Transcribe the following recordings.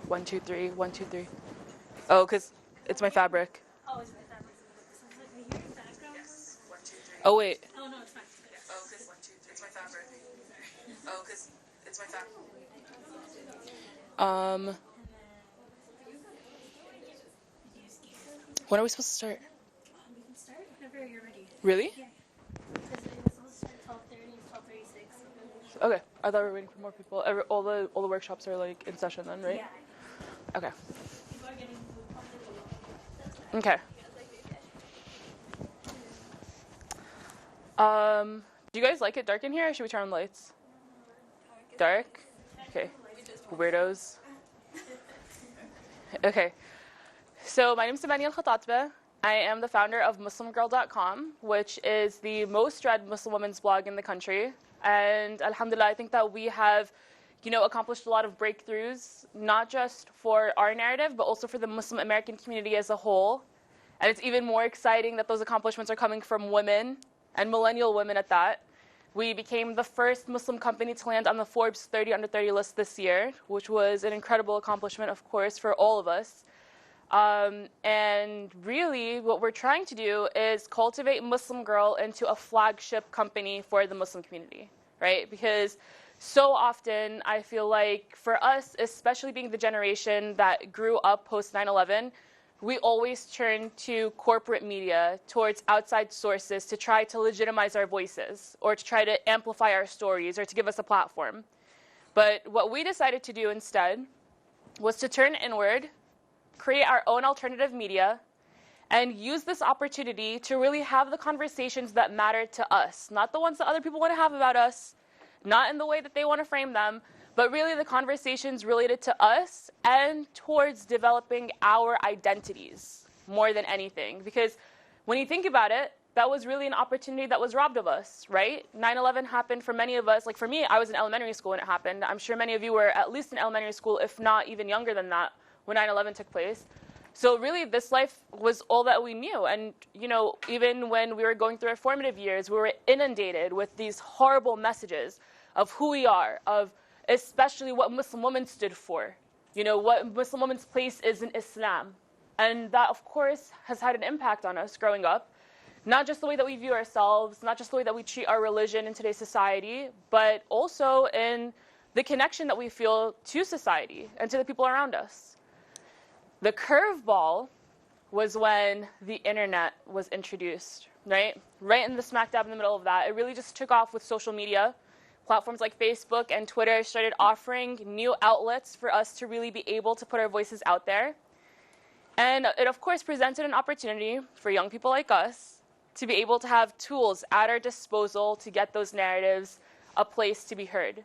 1, 2, 3, 1, 2, 3. Oh, because it's my fabric. Oh, is my fabric? I hear background. Yes. 1, 2, 3. Oh, wait. Oh, no, it's fine. Oh, because 1, 2, 3. It's my fabric. Oh, because it's my fabric. When are we supposed to start? We can start whenever you're ready. Really? Yeah. Because it was supposed to start 12:30, 12:36. Okay. I thought we were waiting for more people. All the workshops are like in session then, right? Yeah. Okay. People are getting moved. Okay. Do you guys like it dark in here, or should we turn on lights? Dark? Okay. Weirdos. Okay. So my name is Amani al-Khatatbeh. I am the founder of MuslimGirl.com, which is the most read Muslim women's blog in the country. And alhamdulillah, I think that we have, accomplished a lot of breakthroughs, not just for our narrative, but also for the Muslim American community as a whole. And it's even more exciting that those accomplishments are coming from women, and millennial women at that. We became the first Muslim company to land on the Forbes 30 Under 30 list this year, which was an incredible accomplishment, of course, for all of us. And really, what we're trying to do is cultivate Muslim Girl into a flagship company for the Muslim community, right? Because so often, I feel like for us, especially being the generation that grew up post 9/11, we always turn to corporate media, towards outside sources to try to legitimize our voices or to try to amplify our stories or to give us a platform. But what we decided to do instead was to turn inward, create our own alternative media, and use this opportunity to really have the conversations that matter to us, not the ones that other people want to have about us, not in the way that they want to frame them, but really the conversations related to us and towards developing our identities more than anything. Because when you think about it, that was really an opportunity that was robbed of us, right? 9/11 happened for many of us. Like for me, I was in elementary school when it happened. I'm sure many of you were at least in elementary school, if not even younger than that, when 9/11 took place. So really, this life was all that we knew. And, even when we were going through our formative years, we were inundated with these horrible messages of who we are, of especially what Muslim women stood for, what Muslim women's place is in Islam. And that, of course, has had an impact on us growing up. Not just the way that we view ourselves, not just the way that we treat our religion in today's society, but also in the connection that we feel to society and to the people around us. The curveball was when the internet was introduced, right? Right in the smack dab in the middle of that. It really just took off with social media. Platforms like Facebook and Twitter started offering new outlets for us to really be able to put our voices out there. And it, of course, presented an opportunity for young people like us to be able to have tools at our disposal to get those narratives a place to be heard.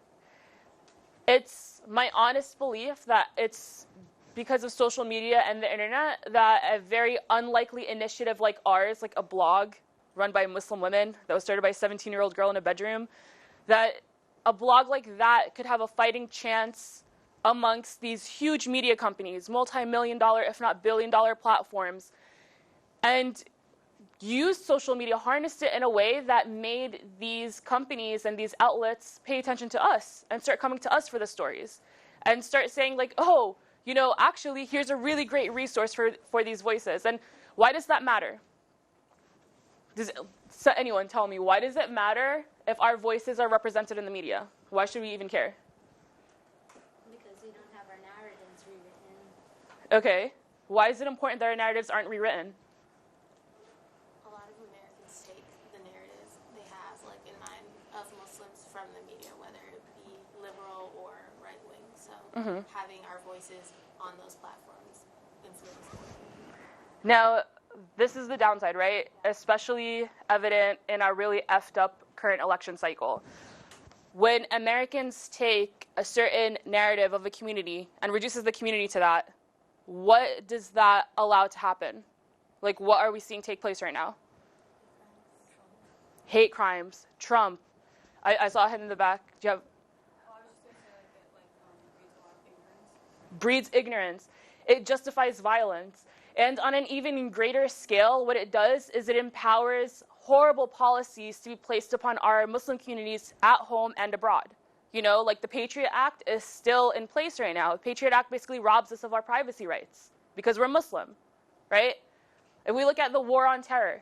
It's my honest belief that it's because of social media and the internet that a very unlikely initiative like ours, like a blog run by Muslim women that was started by a 17-year-old girl in a bedroom, that a blog like that could have a fighting chance amongst these huge media companies, multi-million-dollar, if not billion-dollar platforms, and used social media, harnessed it in a way that made these companies and these outlets pay attention to us and start coming to us for the stories and start saying like, oh, actually, here's a really great resource for these voices. And why does that matter? So anyone tell me, why does it matter if our voices are represented in the media? Why should we even care? Because we don't have our narratives rewritten. Okay. Why is it important that our narratives aren't rewritten? A lot of Americans take the narratives they have, like in mind, of Muslims from the media, whether it be liberal or right-wing. So having our voices on those platforms influences. Now, this is the downside, right? Especially evident in our really effed up current election cycle. When Americans take a certain narrative of a community and reduces the community to that, what does that allow to happen? Like, what are we seeing take place right now? Hate crimes, Trump. I saw him in the back. Do you have? Well, I was just going to say, it breeds a lot of ignorance. Breeds ignorance. It justifies violence. And on an even greater scale, what it does is it empowers horrible policies to be placed upon our Muslim communities at home and abroad. You know, like the Patriot Act is still in place right now. The Patriot Act basically robs us of our privacy rights because we're Muslim, right? If we look at the war on terror,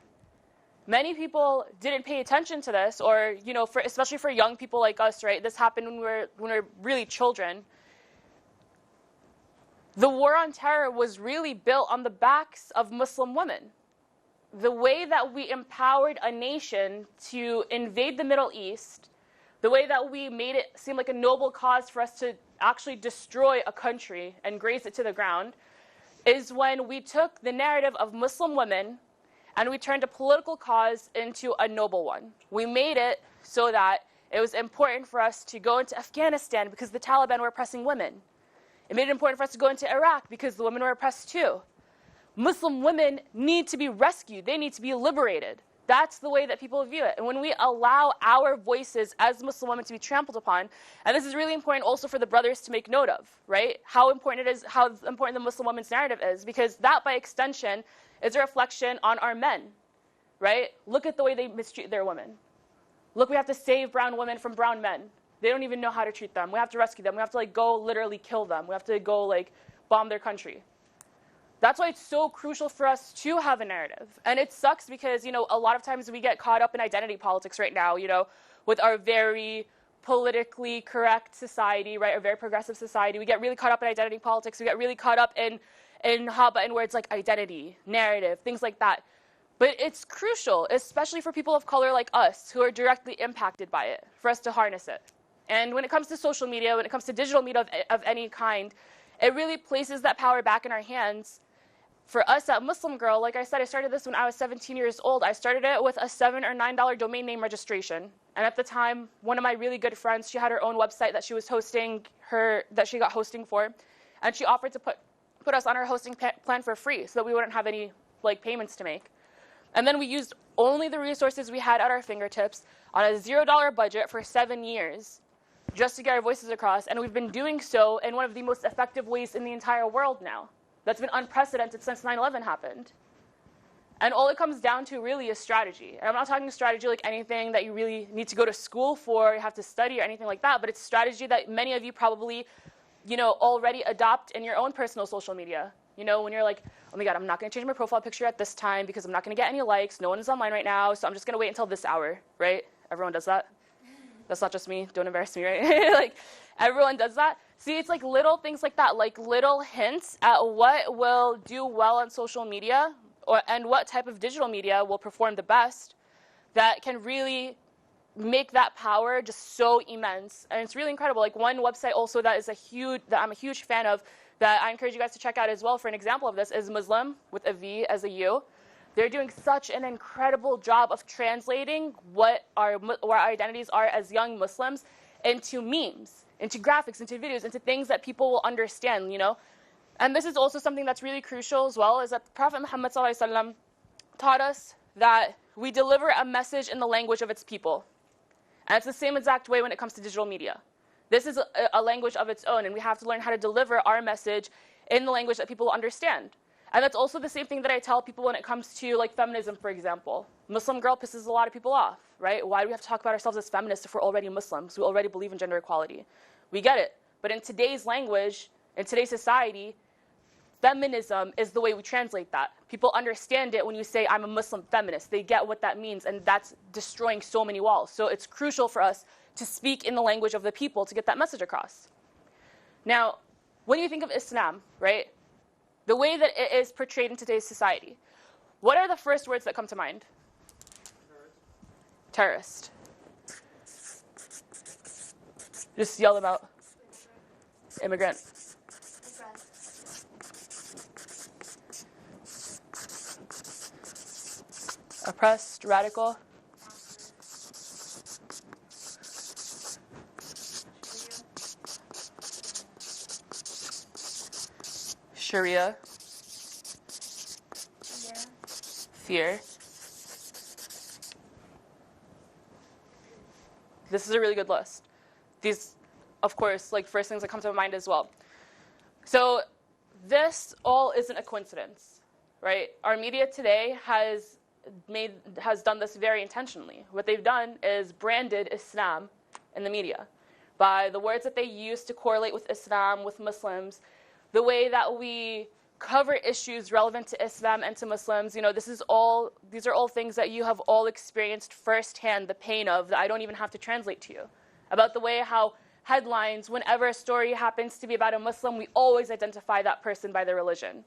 many people didn't pay attention to this, or, you know, especially for young people like us, right? This happened when we were really children. The war on terror was really built on the backs of Muslim women. The way that we empowered a nation to invade the Middle East, the way that we made it seem like a noble cause for us to actually destroy a country and graze it to the ground, is when we took the narrative of Muslim women and we turned a political cause into a noble one. We made it so that it was important for us to go into Afghanistan because the Taliban were oppressing women. It made it important for us to go into Iraq because the women were oppressed too. Muslim women need to be rescued. They need to be liberated. That's the way that people view it. And when we allow our voices as Muslim women to be trampled upon, and this is really important also for the brothers to make note of, right? How important it is, how important the Muslim woman's narrative is, because that by extension is a reflection on our men, right? Look at the way they mistreat their women. Look, we have to save brown women from brown men. They don't even know how to treat them. We have to rescue them. We have to go literally kill them. We have to go bomb their country. That's why it's so crucial for us to have a narrative. And it sucks because, a lot of times we get caught up in identity politics right now, with our very politically correct society, right, our very progressive society. We get really caught up in identity politics. We get really caught up in haba and words like identity, narrative, things like that. But it's crucial, especially for people of color like us who are directly impacted by it, for us to harness it. And when it comes to social media, when it comes to digital media of any kind, it really places that power back in our hands. For us at Muslim Girl, like I said, I started this when I was 17 years old. I started it with a $7 or $9 domain name registration. And at the time, one of my really good friends, she had her own website that she was that she got hosting for. And she offered to put us on her hosting plan for free so that we wouldn't have any payments to make. And then we used only the resources we had at our fingertips on a $0 budget for 7 years just to get our voices across. And we've been doing so in one of the most effective ways in the entire world now. That's been unprecedented since 9/11 happened. And all it comes down to really is strategy. And I'm not talking strategy like anything that you really need to go to school for, you have to study or anything like that, but it's strategy that many of you probably, already adopt in your own personal social media. When you're like, oh my God, I'm not going to change my profile picture at this time because I'm not going to get any likes. No one is online right now, so I'm just going to wait until this hour, right? Everyone does that. That's not just me. Don't embarrass me, right? Everyone does that. See, it's little things like that, little hints at what will do well on social media and what type of digital media will perform the best that can really make that power just so immense. And it's really incredible. One website also that I'm a huge fan of that I encourage you guys to check out as well for an example of this is Muslim with a V as a U. They're doing such an incredible job of translating what our identities are as young Muslims into memes, into graphics, into videos, into things that people will understand, And this is also something that's really crucial as well, is that Prophet Muhammad ﷺ taught us that we deliver a message in the language of its people. And it's the same exact way when it comes to digital media. This is a language of its own, and we have to learn how to deliver our message in the language that people will understand. And that's also the same thing that I tell people when it comes to feminism, for example. Muslim Girl pisses a lot of people off, right? Why do we have to talk about ourselves as feminists if we're already Muslims? We already believe in gender equality. We get it. But in today's language, in today's society, feminism is the way we translate that. People understand it when you say, I'm a Muslim feminist. They get what that means, and that's destroying so many walls. So it's crucial for us to speak in the language of the people to get that message across. Now, when you think of Islam, right? The way that it is portrayed in today's society, what are the first words that come to mind? Terrorist. Just yell them out. Immigrant. Oppressed, radical. Sharia. Fear. This is a really good list. These, of course, first things that come to mind as well. So this all isn't a coincidence, right? Our media today has done this very intentionally. What they've done is branded Islam in the media by the words that they use to correlate with Islam, with Muslims, the way that we cover issues relevant to Islam and to Muslims. These are all things that you have all experienced firsthand the pain of, that I don't even have to translate to you. About the way how headlines, whenever a story happens to be about a Muslim, we always identify that person by their religion.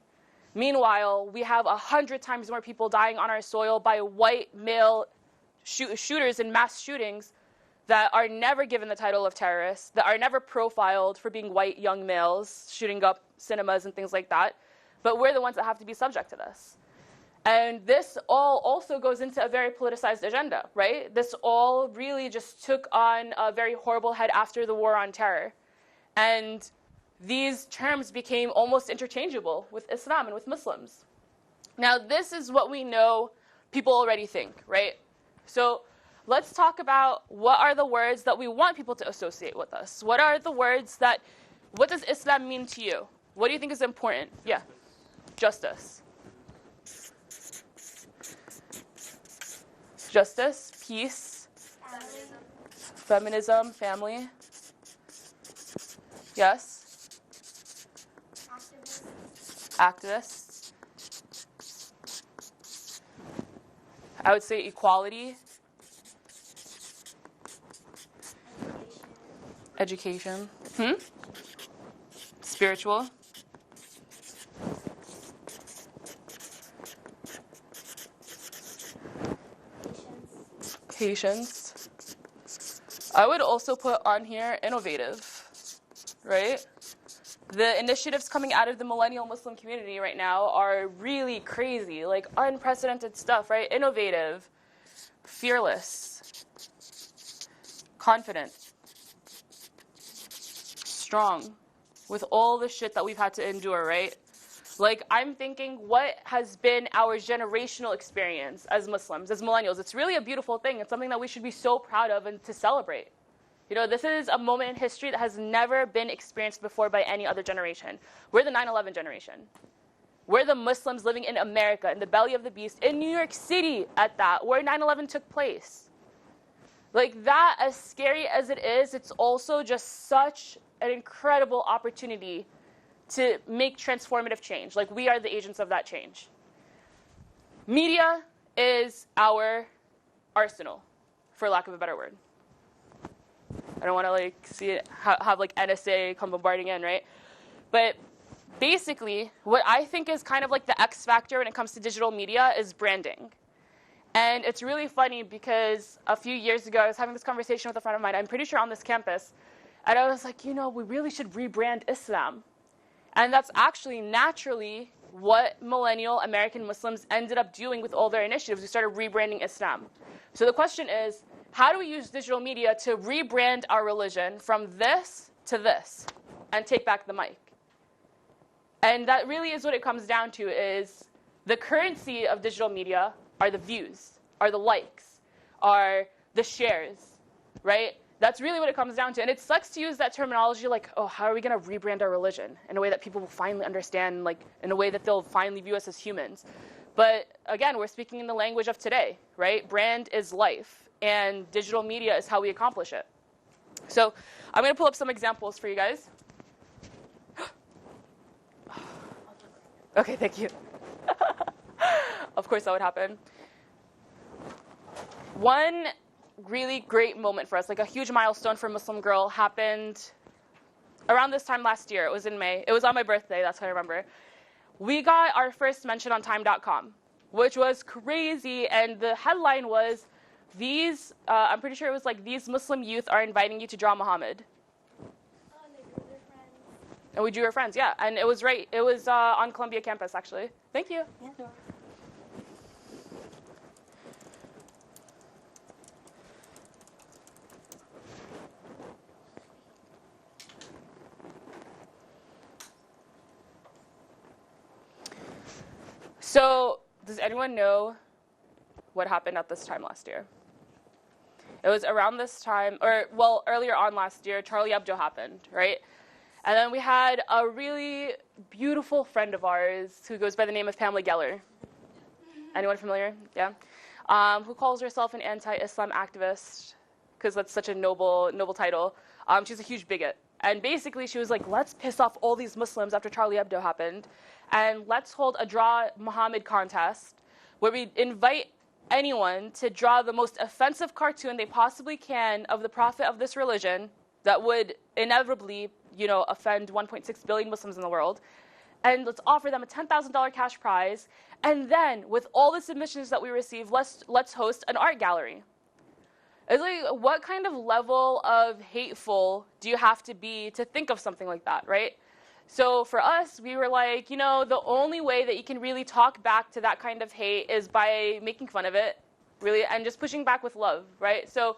Meanwhile, we have 100 times more people dying on our soil by white male shooters in mass shootings that are never given the title of terrorists, that are never profiled for being white young males shooting up cinemas and things like that. But we're the ones that have to be subject to this. And this all also goes into a very politicized agenda, right? This all really just took on a very horrible head after the war on terror. And these terms became almost interchangeable with Islam and with Muslims. Now, this is what we know people already think, right? So let's talk about what are the words that we want people to associate with us. What does Islam mean to you? What do you think is important? Yeah. Justice. Justice, peace, feminism, family. Yes. Activists. I would say equality. Education. Spiritual. Patience. I would also put on here innovative, right? The initiatives coming out of the millennial Muslim community right now are really crazy, like unprecedented stuff, right? Innovative, fearless, confident, strong, with all the shit that we've had to endure, right? Like, I'm thinking, what has been our generational experience as Muslims, as millennials? It's really a beautiful thing. It's something that we should be so proud of and to celebrate. This is a moment in history that has never been experienced before by any other generation. We're the 9/11 generation. We're the Muslims living in America, in the belly of the beast, in New York City at that, where 9/11 took place. Like, that, as scary as it is, it's also just such an incredible opportunity to make transformative change. Like, we are the agents of that change. Media is our arsenal, for lack of a better word. I don't want to see it have NSA come bombarding in, right? But basically, what I think is kind of like the X factor when it comes to digital media is branding. And it's really funny because a few years ago, I was having this conversation with a friend of mine, I'm pretty sure on this campus, and I was like, we really should rebrand Islam. And that's actually naturally what millennial American Muslims ended up doing with all their initiatives. We started rebranding Islam. So the question is, how do we use digital media to rebrand our religion from this to this and take back the mic? And that really is what it comes down to, is the currency of digital media are the views, are the likes, are the shares, right? That's really what it comes down to. And it sucks to use that terminology like, oh, how are we going to rebrand our religion in a way that people will finally understand, like in a way that they'll finally view us as humans. But again, we're speaking in the language of today, right? Brand is life, and digital media is how we accomplish it. So I'm going to pull up some examples for you guys. Okay, thank you. Of course that would happen. One really great moment for us, like a huge milestone for Muslim Girl, happened around this time last year. It was in May. It was on my birthday, that's how I remember. We got our first mention on Time.com, which was crazy, and the headline was, I'm pretty sure it was like, these Muslim youth are inviting you to draw Muhammad. Oh, they drew their friends. And we drew our friends, yeah. And it was on Columbia campus, actually. Thank you. Yeah. So, does anyone know what happened at this time last year? It was around this time, earlier on last year, Charlie Hebdo happened, right? And then we had a really beautiful friend of ours who goes by the name of Pamela Geller. Anyone familiar? Yeah. Who calls herself an anti-Islam activist, because that's such a noble title. She's a huge bigot. And basically she was like, let's piss off all these Muslims after Charlie Hebdo happened, and let's hold a Draw Muhammad contest where we invite anyone to draw the most offensive cartoon they possibly can of the prophet of this religion that would inevitably, offend 1.6 billion Muslims in the world. And let's offer them a $10,000 cash prize. And then, with all the submissions that we receive, let's host an art gallery. It's like, what kind of level of hateful do you have to be to think of something like that, right? So for us, we were like, the only way that you can really talk back to that kind of hate is by making fun of it, really, and just pushing back with love, right? So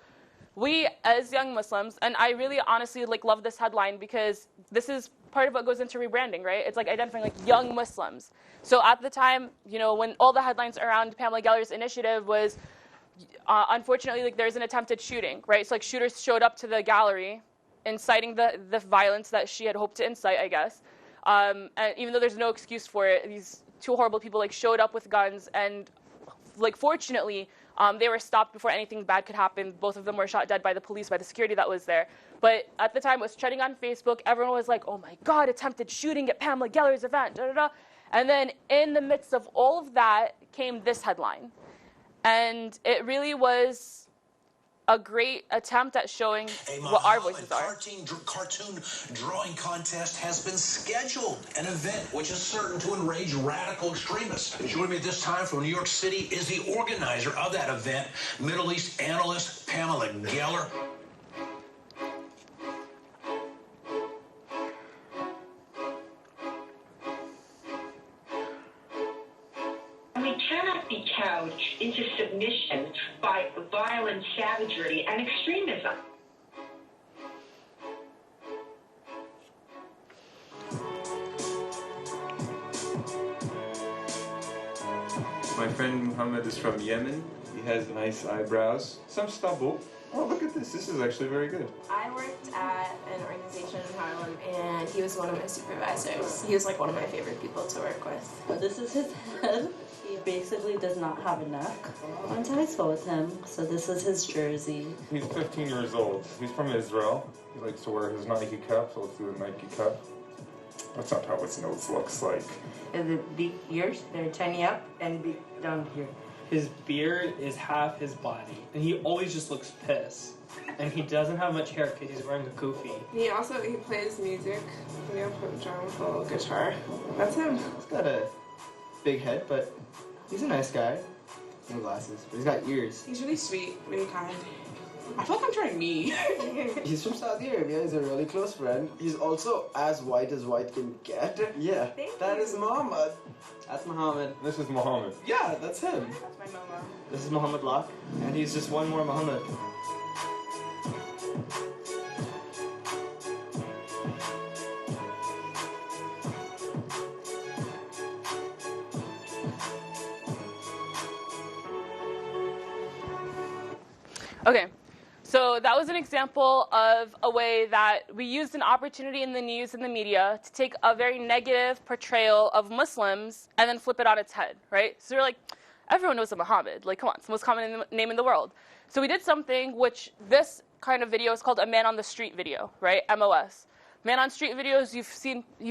we, as young Muslims, and I really honestly love this headline because this is part of what goes into rebranding, right? It's like identifying young Muslims. So at the time, when all the headlines around Pamela Geller's initiative was, unfortunately, there's an attempted shooting, right? So shooters showed up to the gallery, inciting the violence that she had hoped to incite, I guess. And even though there's no excuse for it, these two horrible people showed up with guns, and fortunately, they were stopped before anything bad could happen. Both of them were shot dead by the police, by the security that was there. But at the time, it was trending on Facebook. Everyone was like, oh my God, attempted shooting at Pamela Geller's event, da da da. And then in the midst of all of that came this headline. And it really was a great attempt at showing what our voices are. Cartoon drawing contest has been scheduled, an event which is certain to enrage radical extremists. Joining me this time from New York City is the organizer of that event, Middle East analyst Pamela Geller. We cannot be cowed into submission by violent savagery and extremism. My friend Muhammad is from Yemen. He has nice eyebrows, some stubble. Oh, look at this. This is actually very good. I worked at an organization in Harlem, and he was one of my supervisors. He was one of my favorite people to work with. This is his head. He basically does not have a neck. I went to high school with him, so this is his jersey. He's 15 years old. He's from Israel. He likes to wear his Nike cup, so let's do a Nike cup. That's not how his nose looks like. And the big ears, they're tiny up and big down here. His beard is half his body, and he always just looks pissed. And he doesn't have much hair because he's wearing a kufi. He plays music. Full guitar. That's him. He's got a big head, but he's a nice guy. No glasses, but he's got ears. He's really sweet, really kind. I feel like I'm trying me. He's from Saudi Arabia. He's a really close friend. He's also as white can get. Yeah, that is Muhammad. That's Muhammad. This is Muhammad. Yeah, that's him. That's my mama. This is Muhammad Locke, and he's just one more Muhammad. Okay, so that was an example of a way that we used an opportunity in the news and the media to take a very negative portrayal of Muslims and then flip it on its head, right? So we're like, everyone knows a Muhammad. Come on, it's the most common name in the world. So we did something which this kind of video is called a man on the street video, right? MOS. Man on street videos, you've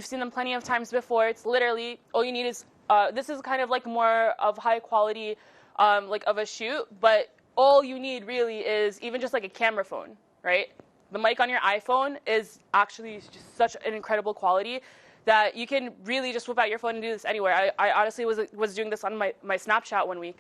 seen them plenty of times before. It's literally, all you need is, this is kind of more of high quality, of a shoot, but all you need really is even just a camera phone, right? The mic on your iPhone is actually just such an incredible quality that you can really just whip out your phone and do this anywhere. I honestly was doing this on my Snapchat one week,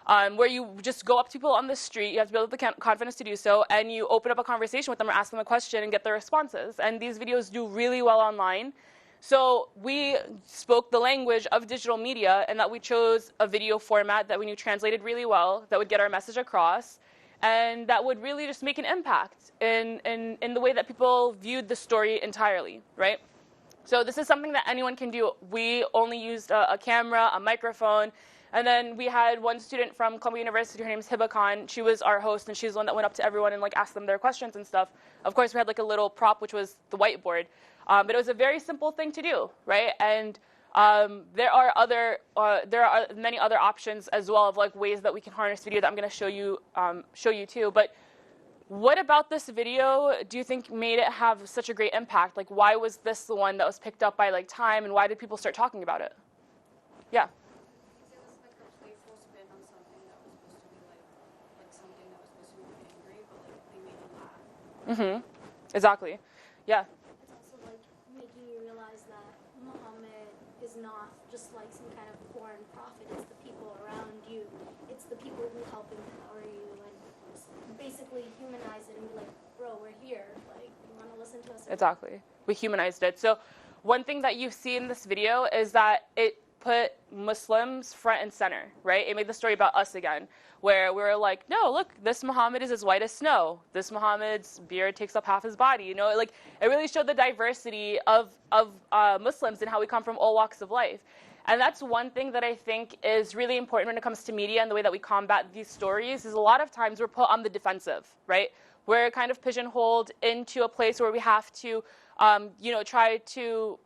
where you just go up to people on the street, you have to build up the confidence to do so, and you open up a conversation with them or ask them a question and get their responses. And these videos do really well online. So we spoke the language of digital media, and that we chose a video format that we knew translated really well, that would get our message across, and that would really just make an impact in the way that people viewed the story entirely, right? So this is something that anyone can do. We only used a camera, a microphone, and then we had one student from Columbia University, her name is Hiba Khan. She was our host, and she's the one that went up to everyone and asked them their questions and stuff. Of course, we had a little prop, which was the whiteboard. But it was a very simple thing to do, right? And there are many other options as well of ways that we can harness video that I'm going to show you too. But What about this video do you think made it have such a great impact? Like, why was this the one that was picked up by like Time, and why did people start talking about it? Yeah. Because it was like a playful spin on something that was supposed to be like something that was supposed to be angry, but like they made you laugh. Exactly. Yeah. It's also like making you realize that Muhammad is not just like some kind of foreign prophet. It's the people around you. It's the people who help empower you and basically humanize it and be like, bro, we're here. Like, you want to listen to us? Exactly. We humanized it. So one thing that you see in this video is that it put Muslims front and center, right? It made the story about us again, where we were like, no, look, this Muhammad is as white as snow. This Muhammad's beard takes up half his body. You know, like it really showed the diversity of Muslims and how we come from all walks of life. And that's one thing that I think is really important when it comes to media and the way that we combat these stories is a lot of times we're put on the defensive, right? We're kind of pigeonholed into a place where we have to, try to,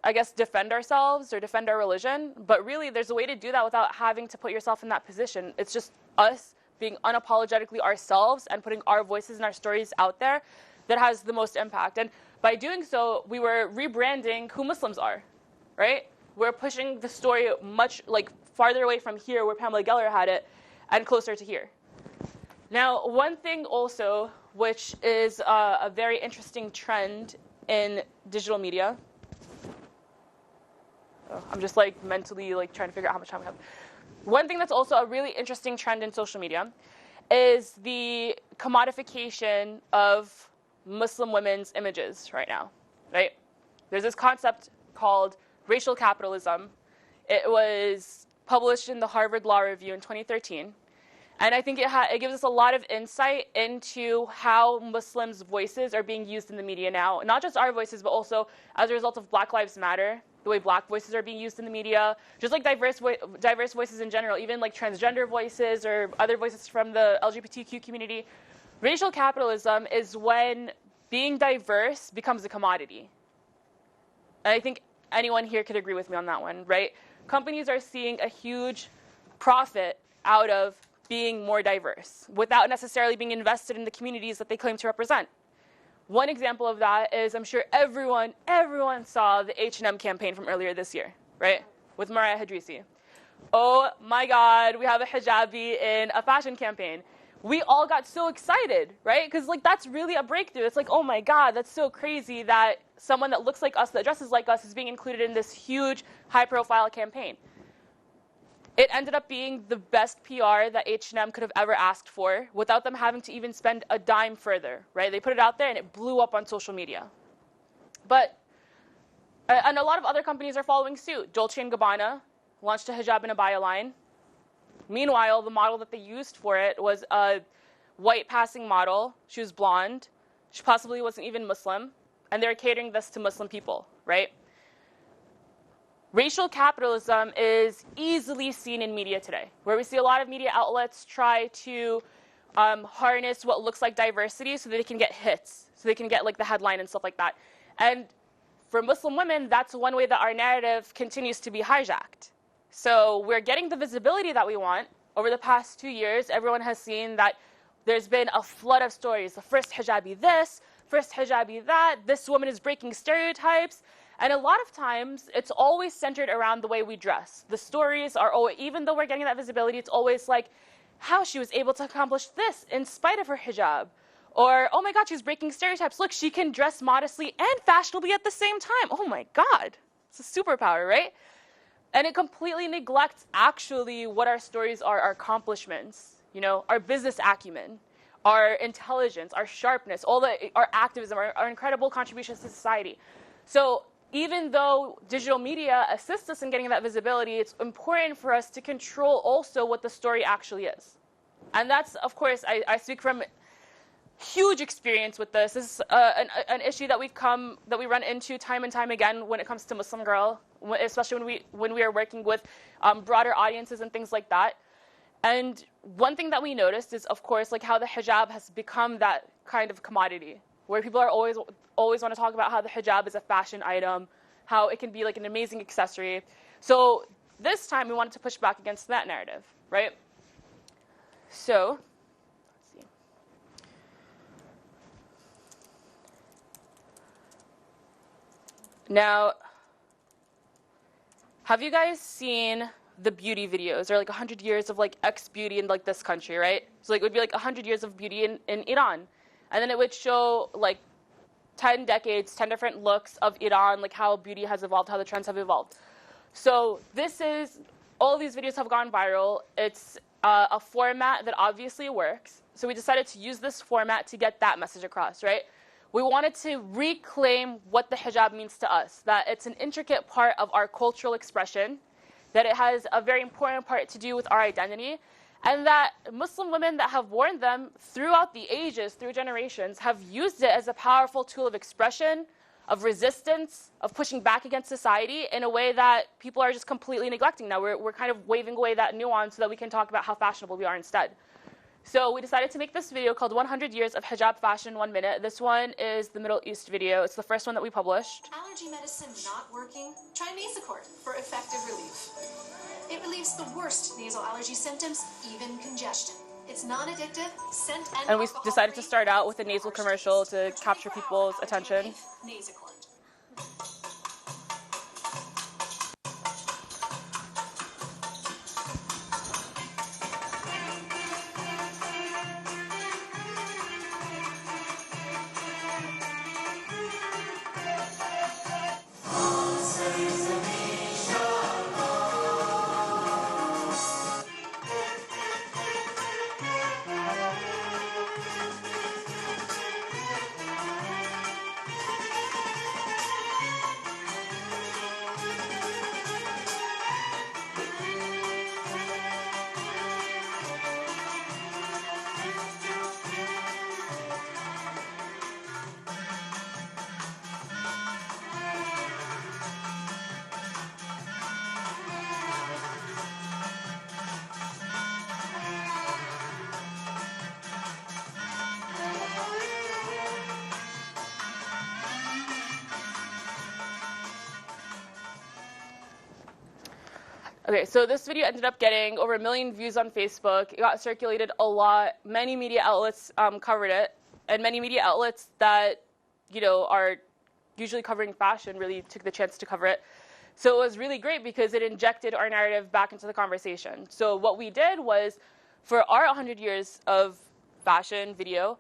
I guess, defend ourselves or defend our religion. But really, there's a way to do that without having to put yourself in that position. It's just us being unapologetically ourselves and putting our voices and our stories out there that has the most impact. And by doing so, we were rebranding who Muslims are, right? We're pushing the story much like farther away from here where Pamela Geller had it and closer to here. Now, one thing also, which is a very interesting trend in digital media. Oh, I'm just like mentally like trying to figure out how much time we have. One thing that's also a really interesting trend in social media is the commodification of Muslim women's images right now, right? There's this concept called racial capitalism. It was published in the Harvard Law Review in 2013. And I think it gives us a lot of insight into how Muslims' voices are being used in the media now. Not just our voices, but also as a result of Black Lives Matter, the way Black voices are being used in the media, just like diverse voices in general, even like transgender voices or other voices from the LGBTQ community. Racial capitalism is when being diverse becomes a commodity. And I think anyone here could agree with me on that one, right? Companies are seeing a huge profit out of being more diverse without necessarily being invested in the communities that they claim to represent. One example of that is I'm sure everyone saw the H&M campaign from earlier this year, right? With Mariah Hadrisi. Oh my God, we have a hijabi in a fashion campaign. We all got so excited, right? Because like that's really a breakthrough. It's like, oh my God, that's so crazy that someone that looks like us, that dresses like us, is being included in this huge, high-profile campaign. It ended up being the best PR that H&M could have ever asked for without them having to even spend a dime further, right? They put it out there and it blew up on social media. And a lot of other companies are following suit. Dolce & Gabbana launched a hijab and abaya line. Meanwhile, the model that they used for it was a white passing model. She was blonde. She possibly wasn't even Muslim. And they're catering this to Muslim people, right? Racial capitalism is easily seen in media today, where we see a lot of media outlets try to harness what looks like diversity so that they can get hits, so they can get like the headline and stuff like that. And for Muslim women, that's one way that our narrative continues to be hijacked. So we're getting the visibility that we want. Over the past 2 years, everyone has seen that there's been a flood of stories. The first hijabi this, first hijabi that, this woman is breaking stereotypes. And a lot of times, it's always centered around the way we dress. The stories are always, even though we're getting that visibility, it's always like how she was able to accomplish this in spite of her hijab. Or, oh my God, she's breaking stereotypes. Look, she can dress modestly and fashionably at the same time. Oh my God, it's a superpower, right? And it completely neglects actually what our stories are, our accomplishments, you know, our business acumen, our intelligence, our sharpness, our activism, our incredible contributions to society. So even though digital media assists us in getting that visibility, it's important for us to control also what the story actually is. And that's, of course, I speak from huge experience with this. This is an issue that we run into time and time again when it comes to Muslim Girl, especially when we are working with broader audiences and things like that. And one thing that we noticed is, of course, like how the hijab has become that kind of commodity, where people are always want to talk about how the hijab is a fashion item, how it can be like an amazing accessory. So this time we wanted to push back against that narrative, right? So, let's see. Now, have you guys seen the beauty videos, or like 100 years of like X beauty in like this country, right? So like it would be like 100 years of beauty in Iran. And then it would show like 10 decades, 10 different looks of Iran, like how beauty has evolved, how the trends have evolved. So all these videos have gone viral. It's a format that obviously works. So we decided to use this format to get that message across, right? We wanted to reclaim what the hijab means to us, that it's an intricate part of our cultural expression, that it has a very important part to do with our identity, and that Muslim women that have worn them throughout the ages, through generations, have used it as a powerful tool of expression, of resistance, of pushing back against society in a way that people are just completely neglecting now. We're kind of waving away that nuance so that we can talk about how fashionable we are instead. So we decided to make this video called 100 Years of Hijab Fashion 1 Minute. This one is the Middle East video. It's the first one that we published. Allergy medicine not working? Try Nasacort for effective relief. It relieves the worst nasal allergy symptoms, even congestion. It's non-addictive, scent and we decided to start out with a nasal commercial to capture people's attention. Nasacort. Okay, so this video ended up getting over 1 million views on Facebook. It got circulated a lot. Many media outlets covered it, and many media outlets that, are usually covering fashion really took the chance to cover it. So it was really great because it injected our narrative back into the conversation. So what we did was, for our 100 years of fashion video,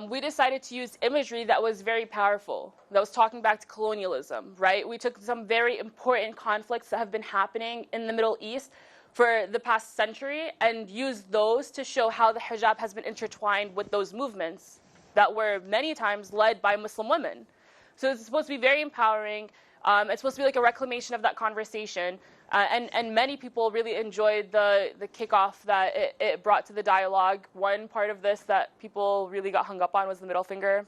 we decided to use imagery that was very powerful, that was talking back to colonialism, right? We took some very important conflicts that have been happening in the Middle East for the past century and used those to show how the hijab has been intertwined with those movements that were many times led by Muslim women. So it's supposed to be very empowering. It's supposed to be like a reclamation of that conversation. And many people really enjoyed the kickoff that it brought to the dialogue. One part of this that people really got hung up on was the middle finger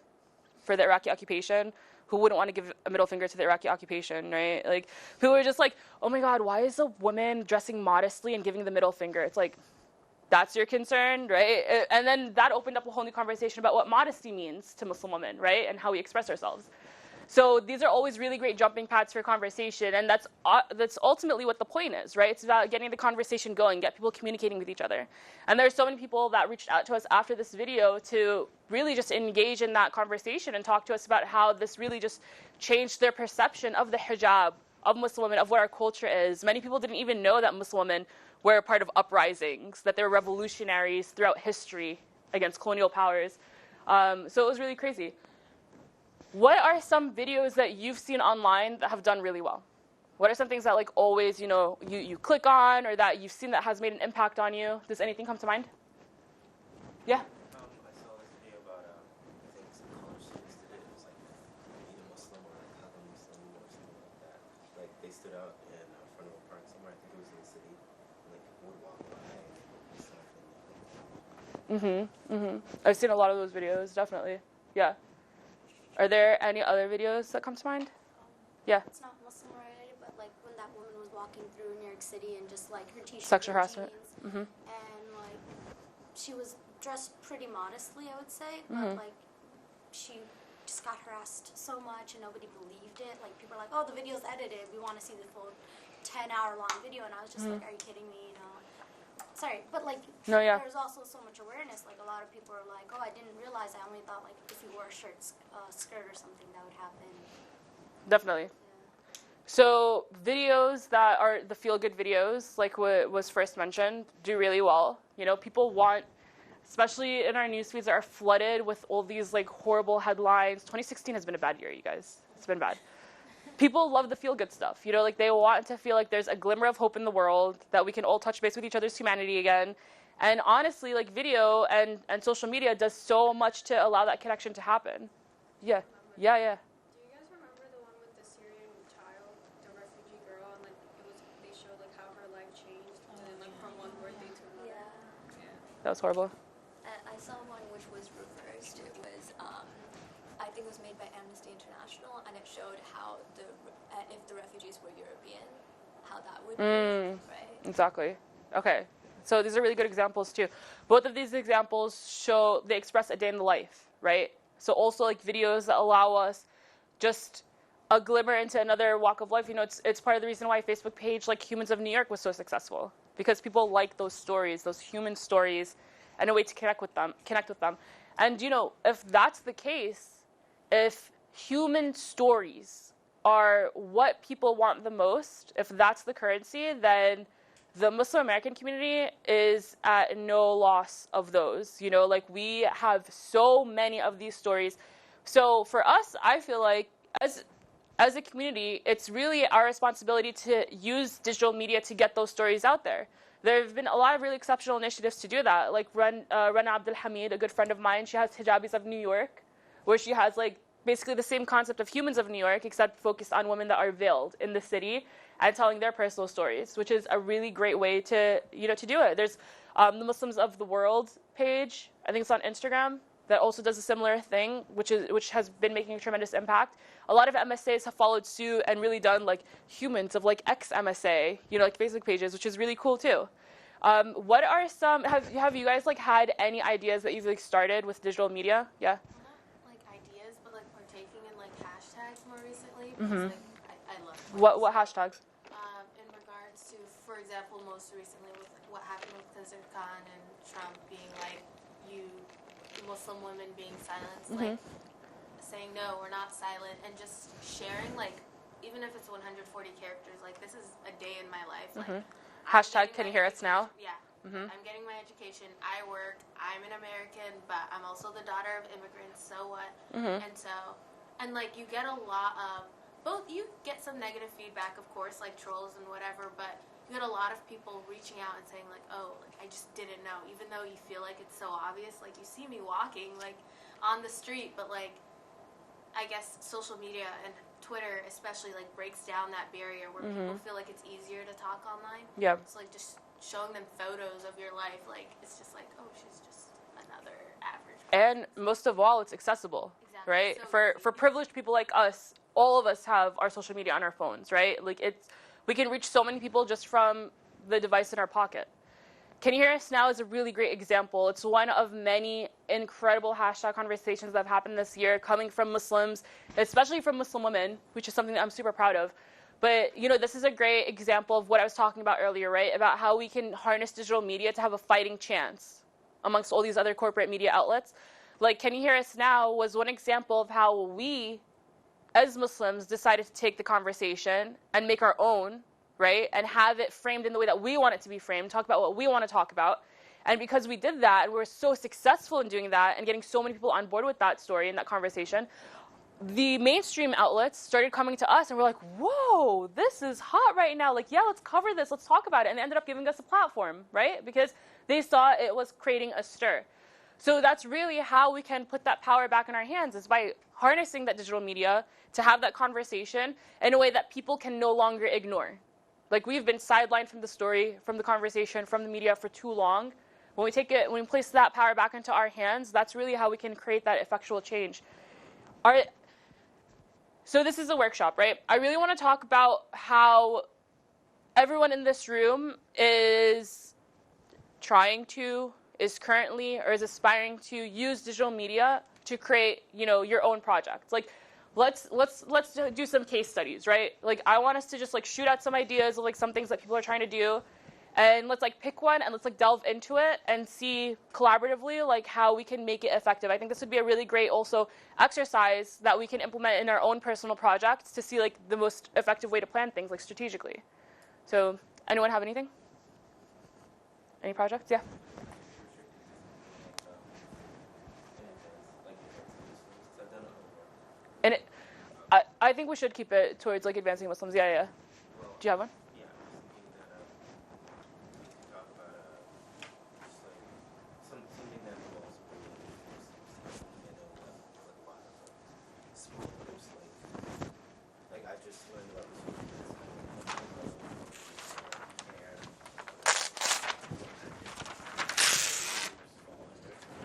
for the Iraqi occupation. Who wouldn't want to give a middle finger to the Iraqi occupation, right? Like, people were just like, oh my God, why is a woman dressing modestly and giving the middle finger? It's like, that's your concern, right? And then that opened up a whole new conversation about what modesty means to Muslim women, right? And how we express ourselves. So these are always really great jumping pads for conversation, and that's ultimately what the point is, right? It's about getting the conversation going, get people communicating with each other. And there's so many people that reached out to us after this video to really just engage in that conversation and talk to us about how this really just changed their perception of the hijab, of Muslim women, of what our culture is. Many people didn't even know that Muslim women were a part of uprisings, that they were revolutionaries throughout history against colonial powers. So it was really crazy. What are some videos that you've seen online that have done really well? What are some things that like always, you click on, or that you've seen that has made an impact on you? Does anything come to mind? Yeah? I saw this video about, I think some college students did it. It was like, meet a Muslim or like hug a Muslim or something like that. Like they stood out in front of a park somewhere. I think it was in the city. And like people would walk by and stuff. I've seen a lot of those videos, definitely. Yeah. Are there any other videos that come to mind? Yeah. It's not Muslim related, but like when that woman was walking through New York City and just like her t-shirt, sexual harassment. And like she was dressed pretty modestly, I would say, but like she just got harassed so much and nobody believed it. Like people were like, "Oh, the video's edited. We want to see the full 10-hour-long video," and I was just like, "Are you kidding me?" Sorry, but like there's also so much awareness. Like a lot of people are like, "Oh, I didn't realize. I only thought like if you wore a skirt or something that would happen." Definitely. So videos that are the feel-good videos, like what was first mentioned, do really well. You know, people want, especially in our news feeds that are flooded with all these like horrible headlines. 2016 has been a bad year, you guys. It's been bad. People love the feel-good stuff. You know, like they want to feel like there's a glimmer of hope in the world, that we can all touch base with each other's humanity again. And honestly, like video and social media does so much to allow that connection to happen. Yeah. Yeah, yeah. Do you guys remember the one with the Syrian child, the refugee girl, and like they showed like how her life changed, and then like from one birthday to another. Yeah. That was horrible. I saw one which was reversed. It was, I think it was made by Amnesty International, and it showed how if the refugees were European, how that would be, right? Exactly. Okay. So these are really good examples too. Both of these examples show, they express a day in the life, right? So also like videos that allow us just a glimmer into another walk of life. You know, it's part of the reason why a Facebook page like Humans of New York was so successful, because people like those stories, those human stories, and a way to connect with them. And you know, if that's the case, if human stories are what people want the most, if that's the currency, then the Muslim American community is at no loss of those. You know, like we have so many of these stories. So for us, I feel like as a community, it's really our responsibility to use digital media to get those stories out there. There have been a lot of really exceptional initiatives to do that. Like Rana Abdul Hamid, a good friend of mine, she has Hijabis of New York, where she has like basically the same concept of Humans of New York, except focused on women that are veiled in the city and telling their personal stories, which is a really great way to, you know, to do it. There's the Muslims of the World page, I think it's on Instagram, that also does a similar thing, which has been making a tremendous impact. A lot of MSAs have followed suit and really done like Humans of like ex-MSA, you know, like Facebook pages, which is really cool too. What are some, have you guys like had any ideas that you've like started with digital media? Yeah? More recently, because like, I love what hashtags? In regards to, for example, most recently with what happened with Khizr Khan and Trump being like, you Muslim women being silenced, like saying no, we're not silent, and just sharing, like, even if it's 140 characters, like this is a day in my life. Like, hashtag can you hear us now? Yeah. I'm getting my education. I work. I'm an American, but I'm also the daughter of immigrants. So what? And so. And, like, you get a lot of, you get some negative feedback, of course, like trolls and whatever, but you get a lot of people reaching out and saying, like, oh, like, I just didn't know, even though you feel like it's so obvious. Like, you see me walking, like, on the street, but, like, I guess social media and Twitter especially, like, breaks down that barrier where people feel like it's easier to talk online. Yeah. It's, like, just showing them photos of your life, like, it's just like, oh, she's just another average person. And most of all, it's accessible. Right? So for privileged people like us, all of us have our social media on our phones, right? Like we can reach so many people just from the device in our pocket. Can You Hear Us Now is a really great example. It's one of many incredible hashtag conversations that have happened this year, coming from Muslims, especially from Muslim women, which is something that I'm super proud of. But, you know, this is a great example of what I was talking about earlier, right? About how we can harness digital media to have a fighting chance amongst all these other corporate media outlets. Like, Can You Hear Us Now was one example of how we, as Muslims, decided to take the conversation and make our own, right? And have it framed in the way that we want it to be framed, talk about what we want to talk about. And because we did that, and we were so successful in doing that and getting so many people on board with that story and that conversation, the mainstream outlets started coming to us and we're like, whoa, this is hot right now. Like, yeah, let's cover this. Let's talk about it. And they ended up giving us a platform, right? Because they saw it was creating a stir. So that's really how we can put that power back in our hands, is by harnessing that digital media to have that conversation in a way that people can no longer ignore. Like, we've been sidelined from the story, from the conversation, from the media for too long. When we place that power back into our hands, that's really how we can create that effectual change. So this is a workshop, right? I really want to talk about how everyone in this room is currently or is aspiring to use digital media to create, you know, your own project. Like, let's do some case studies, right? Like, I want us to just like shoot out some ideas of like some things that people are trying to do, and let's like pick one and let's like delve into it and see collaboratively like how we can make it effective. I think this would be a really great also exercise that we can implement in our own personal projects to see like the most effective way to plan things like strategically. So anyone have anything? Any projects? Yeah. And I think we should keep it towards like advancing Muslims. Yeah, yeah. Do you have one?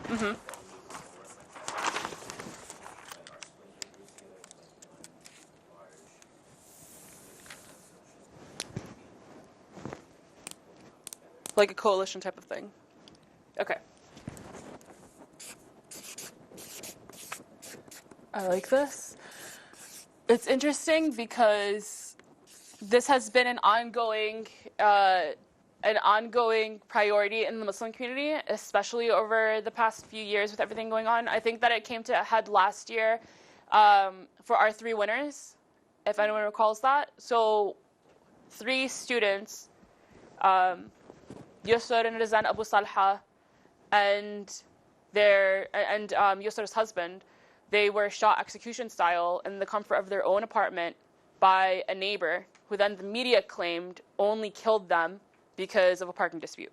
Mm-hmm. Like a coalition type of thing. Okay. I like this. It's interesting because this has been an ongoing priority in the Muslim community, especially over the past few years with everything going on. I think that it came to a head last year for our 3 winners, if anyone recalls that. So 3 students, Yusur and Rizan Abu Salha, and Yusur's husband, they were shot execution style in the comfort of their own apartment by a neighbor who then the media claimed only killed them because of a parking dispute.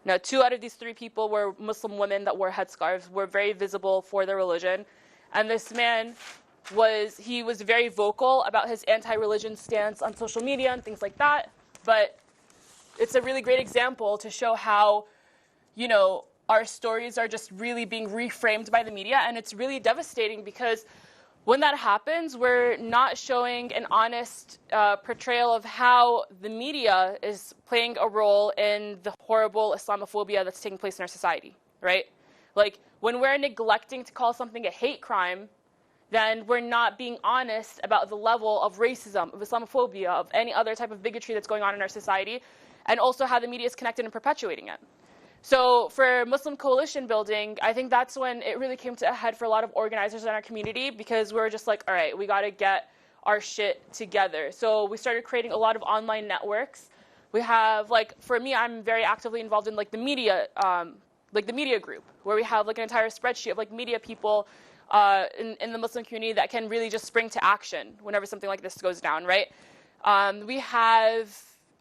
Now, 2 out of these 3 people were Muslim women that wore headscarves, were very visible for their religion. And this man was very vocal about his anti-religion stance on social media and things like that. But it's a really great example to show how, you know, our stories are just really being reframed by the media, and it's really devastating because when that happens, we're not showing an honest portrayal of how the media is playing a role in the horrible Islamophobia that's taking place in our society, right? Like, when we're neglecting to call something a hate crime, then we're not being honest about the level of racism, of Islamophobia, of any other type of bigotry that's going on in our society, and also how the media is connected and perpetuating it. So for Muslim coalition building, I think that's when it really came to a head for a lot of organizers in our community, because we were just like, all right, we got to get our shit together. So we started creating a lot of online networks. We have, like, for me, I'm very actively involved in like the media group, where we have like an entire spreadsheet of like media people in the Muslim community that can really just spring to action whenever something like this goes down, right? We have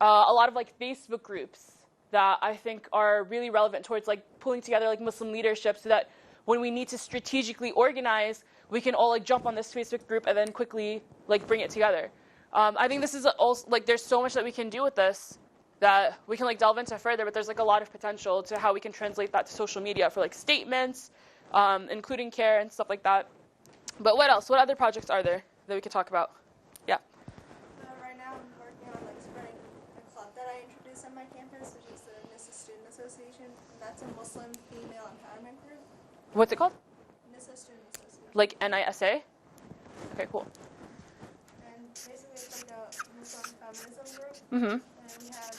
a lot of like Facebook groups that I think are really relevant towards like pulling together like Muslim leadership, so that when we need to strategically organize, we can all like jump on this Facebook group and then quickly like bring it together. I think this is also like, there's so much that we can do with this that we can like delve into further, but there's like a lot of potential to how we can translate that to social media for like statements, including care and stuff like that. But what else? What other projects are there that we could talk about? Yeah. Right now I'm working on like spreading a club that I introduced on my campus, which is the NISA Student Association. That's a Muslim female empowerment group. What's it called? NISA Student Association. Like NISA? Okay, cool. And basically it's like a Muslim feminism group. Mm-hmm. And we have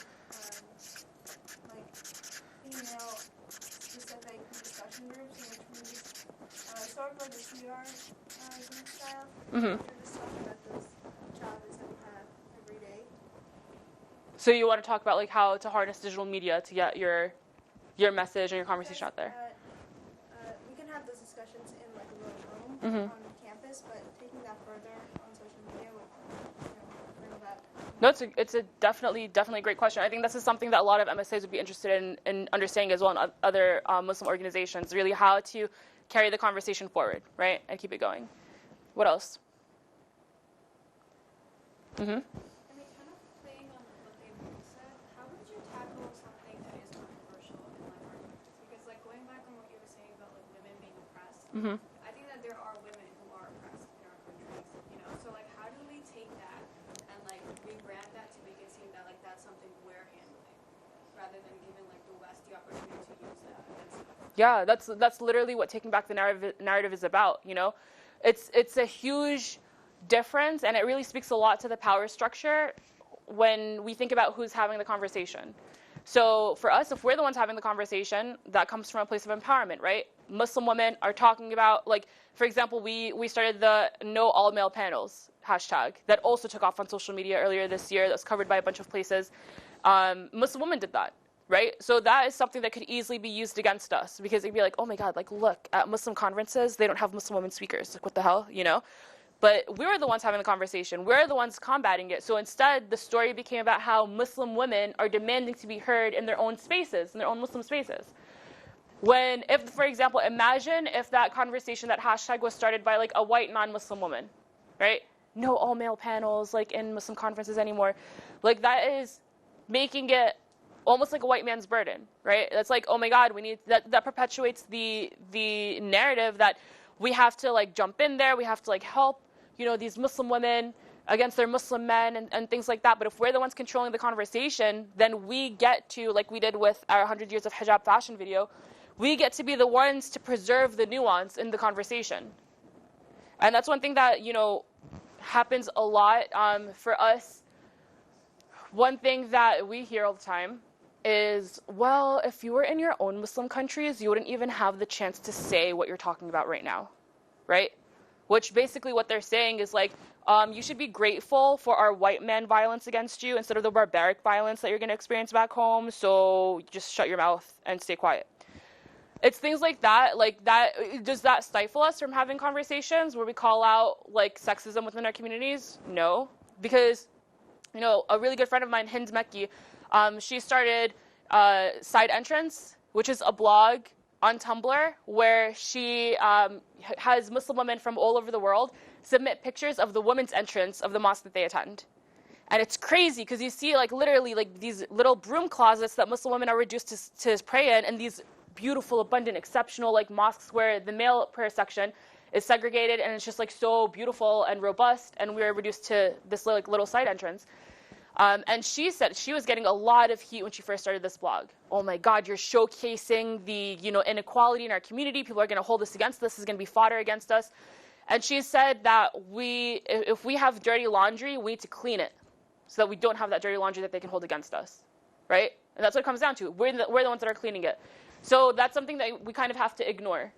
like female specific discussion groups in which we sort of like a PR group style. Mm-hmm. We're just talking about those challenges that we have every day. So you want to talk about like how to harness digital media to get your message and your conversation out there? We can have those discussions in like a little room Mm-hmm. on campus, but taking that further on social media would, bring that. No, it's a definitely a great question. I think this is something that a lot of MSAs would be interested in understanding as well, and other Muslim organizations, really how to carry the conversation forward, right, and keep it going. What else? Mm-hmm. I mean, kind of playing on what they both said, how would you tackle something that is controversial in like our countries? Because like going back on what you were saying about like women being oppressed, Mm-hmm. I think that there are women who are oppressed in our countries, you know? So like how do we take that and like rebrand that to make it seem that like that's something we're handling, rather than giving like the West the opportunity to use that against us? Yeah, that's literally what taking back the narrative is about. You know, it's a huge difference, and it really speaks a lot to the power structure when we think about who's having the conversation. So for us, if we're the ones having the conversation, that comes from a place of empowerment, right? Muslim women are talking about, like, for example, we started the No All Male Panels hashtag that also took off on social media earlier this year. That's covered by a bunch of places. Muslim women did that, right? So that is something that could easily be used against us, because it'd be like, oh my God, like, look, at Muslim conferences, they don't have Muslim women speakers. Like, what the hell, you know? But we were the ones having the conversation. We're the ones combating it. So instead, the story became about how Muslim women are demanding to be heard in their own spaces, in their own Muslim spaces. When, if, for example, imagine if that conversation, that hashtag was started by like a white non-Muslim woman, right? No all-male panels like in Muslim conferences anymore. Like, that is making it almost like a white man's burden, right? That's like, oh my God, we need, that perpetuates the narrative that we have to like jump in there, we have to like help, you know, these Muslim women against their Muslim men and things like that. But if we're the ones controlling the conversation, then we get to, like we did with our 100 Years of Hijab fashion video, we get to be the ones to preserve the nuance in the conversation. And that's one thing that, you know, happens a lot for us. One thing that we hear all the time is, well, if you were in your own Muslim countries, you wouldn't even have the chance to say what you're talking about right now, right? Which basically what they're saying is like, you should be grateful for our white man violence against you instead of the barbaric violence that you're going to experience back home, so just shut your mouth and stay quiet. It's things like that, does that stifle us from having conversations where we call out like sexism within our communities? No, because, you know, a really good friend of mine, Hind Mekki, she started Side Entrance, which is a blog on Tumblr where she has Muslim women from all over the world submit pictures of the women's entrance of the mosque that they attend. And it's crazy because you see like literally like these little broom closets that Muslim women are reduced to pray in, and these beautiful, abundant, exceptional like mosques where the male prayer section is segregated and it's just like so beautiful and robust, and we're reduced to this like little side entrance. And she said she was getting a lot of heat when she first started this blog. Oh my God, you're showcasing the, you know, inequality in our community. People are going to hold this against us. This is going to be fodder against us. And she said that if we have dirty laundry, we need to clean it so that we don't have that dirty laundry that they can hold against us, right? And that's what it comes down to. We're the ones that are cleaning it. So that's something that we kind of have to ignore.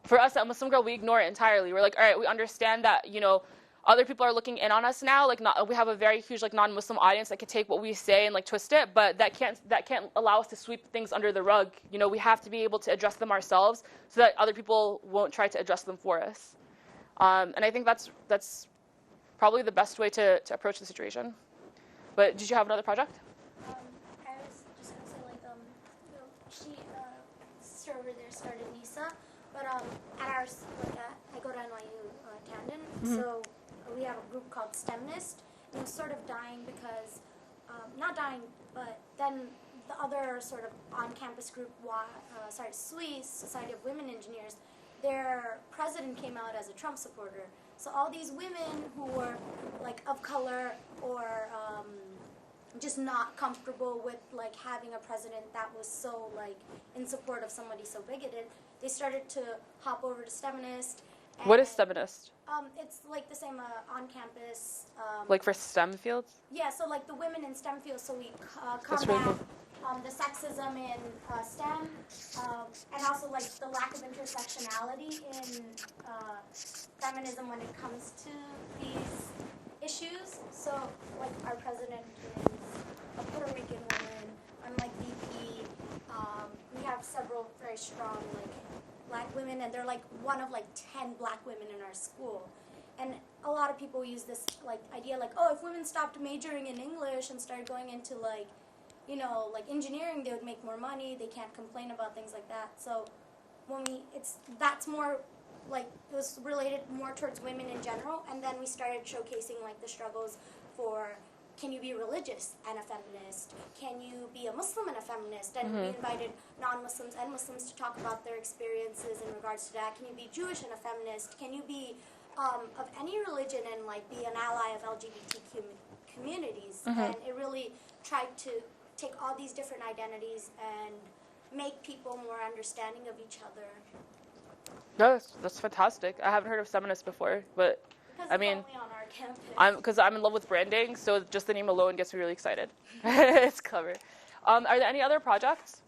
For us at Muslim Girl, we ignore it entirely. We're like, all right, we understand that, you know, other people are looking in on us now. Like, we have a very huge like non-Muslim audience that can take what we say and like twist it, but that can't allow us to sweep things under the rug. You know, we have to be able to address them ourselves so that other people won't try to address them for us. And I think that's probably the best way to approach the situation. But did you have another project? I was just gonna say like you know, she sister over there started NISA, but at our I go to NYU Tandon, so we have a group called STEMnist, and it's sort of dying because not dying, but then the other sort of on-campus group, SWE, Society of Women Engineers, their president came out as a Trump supporter. So all these women who were like of color or just not comfortable with like having a president that was so like in support of somebody so bigoted, they started to hop over to STEMnist. What is STEMnist? It's like the same on-campus. Like for STEM fields? Yeah, so like the women in STEM fields, so we That's combat really cool. The sexism in STEM, and also like the lack of intersectionality in feminism when it comes to these issues. So like our president is a Puerto Rican woman, I'm like VP. We have several very strong like Black women, and they're like one of like 10 Black women in our school. And a lot of people use this like idea like, oh, if women stopped majoring in English and started going into like, you know, like engineering, they would make more money, they can't complain about things like that. So when that's more like, it was related more towards women in general, and then we started showcasing like the struggles for, can you be religious and a feminist? Can you be a Muslim and a feminist? And we invited non-Muslims and Muslims to talk about their experiences in regards to that. Can you be Jewish and a feminist? Can you be of any religion and like be an ally of LGBTQ communities? And it really tried to take all these different identities and make people more understanding of each other. No, that's fantastic. I haven't heard of feminists before, but I mean, only on our campus. because I'm in love with branding, so just the name alone gets me really excited. It's clever. Are there any other projects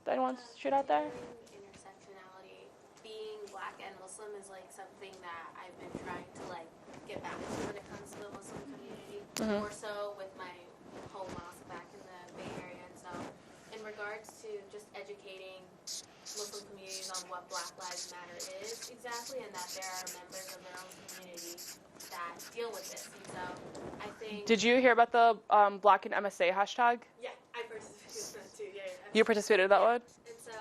that anyone wants to shoot out there? Intersectionality, being Black and Muslim is like something that I've been trying to like get back to when it comes to the Muslim community. Mhm. More so with my home mosque back in the Bay Area. And so, in regards to just educating Muslim communities on what Black Lives Matter is exactly, and that there are members of their own community that deal with this. And so, I think. Did you hear about the Black and MSA hashtag? Yeah, I participated in that too. Yeah. You participated in that one? And so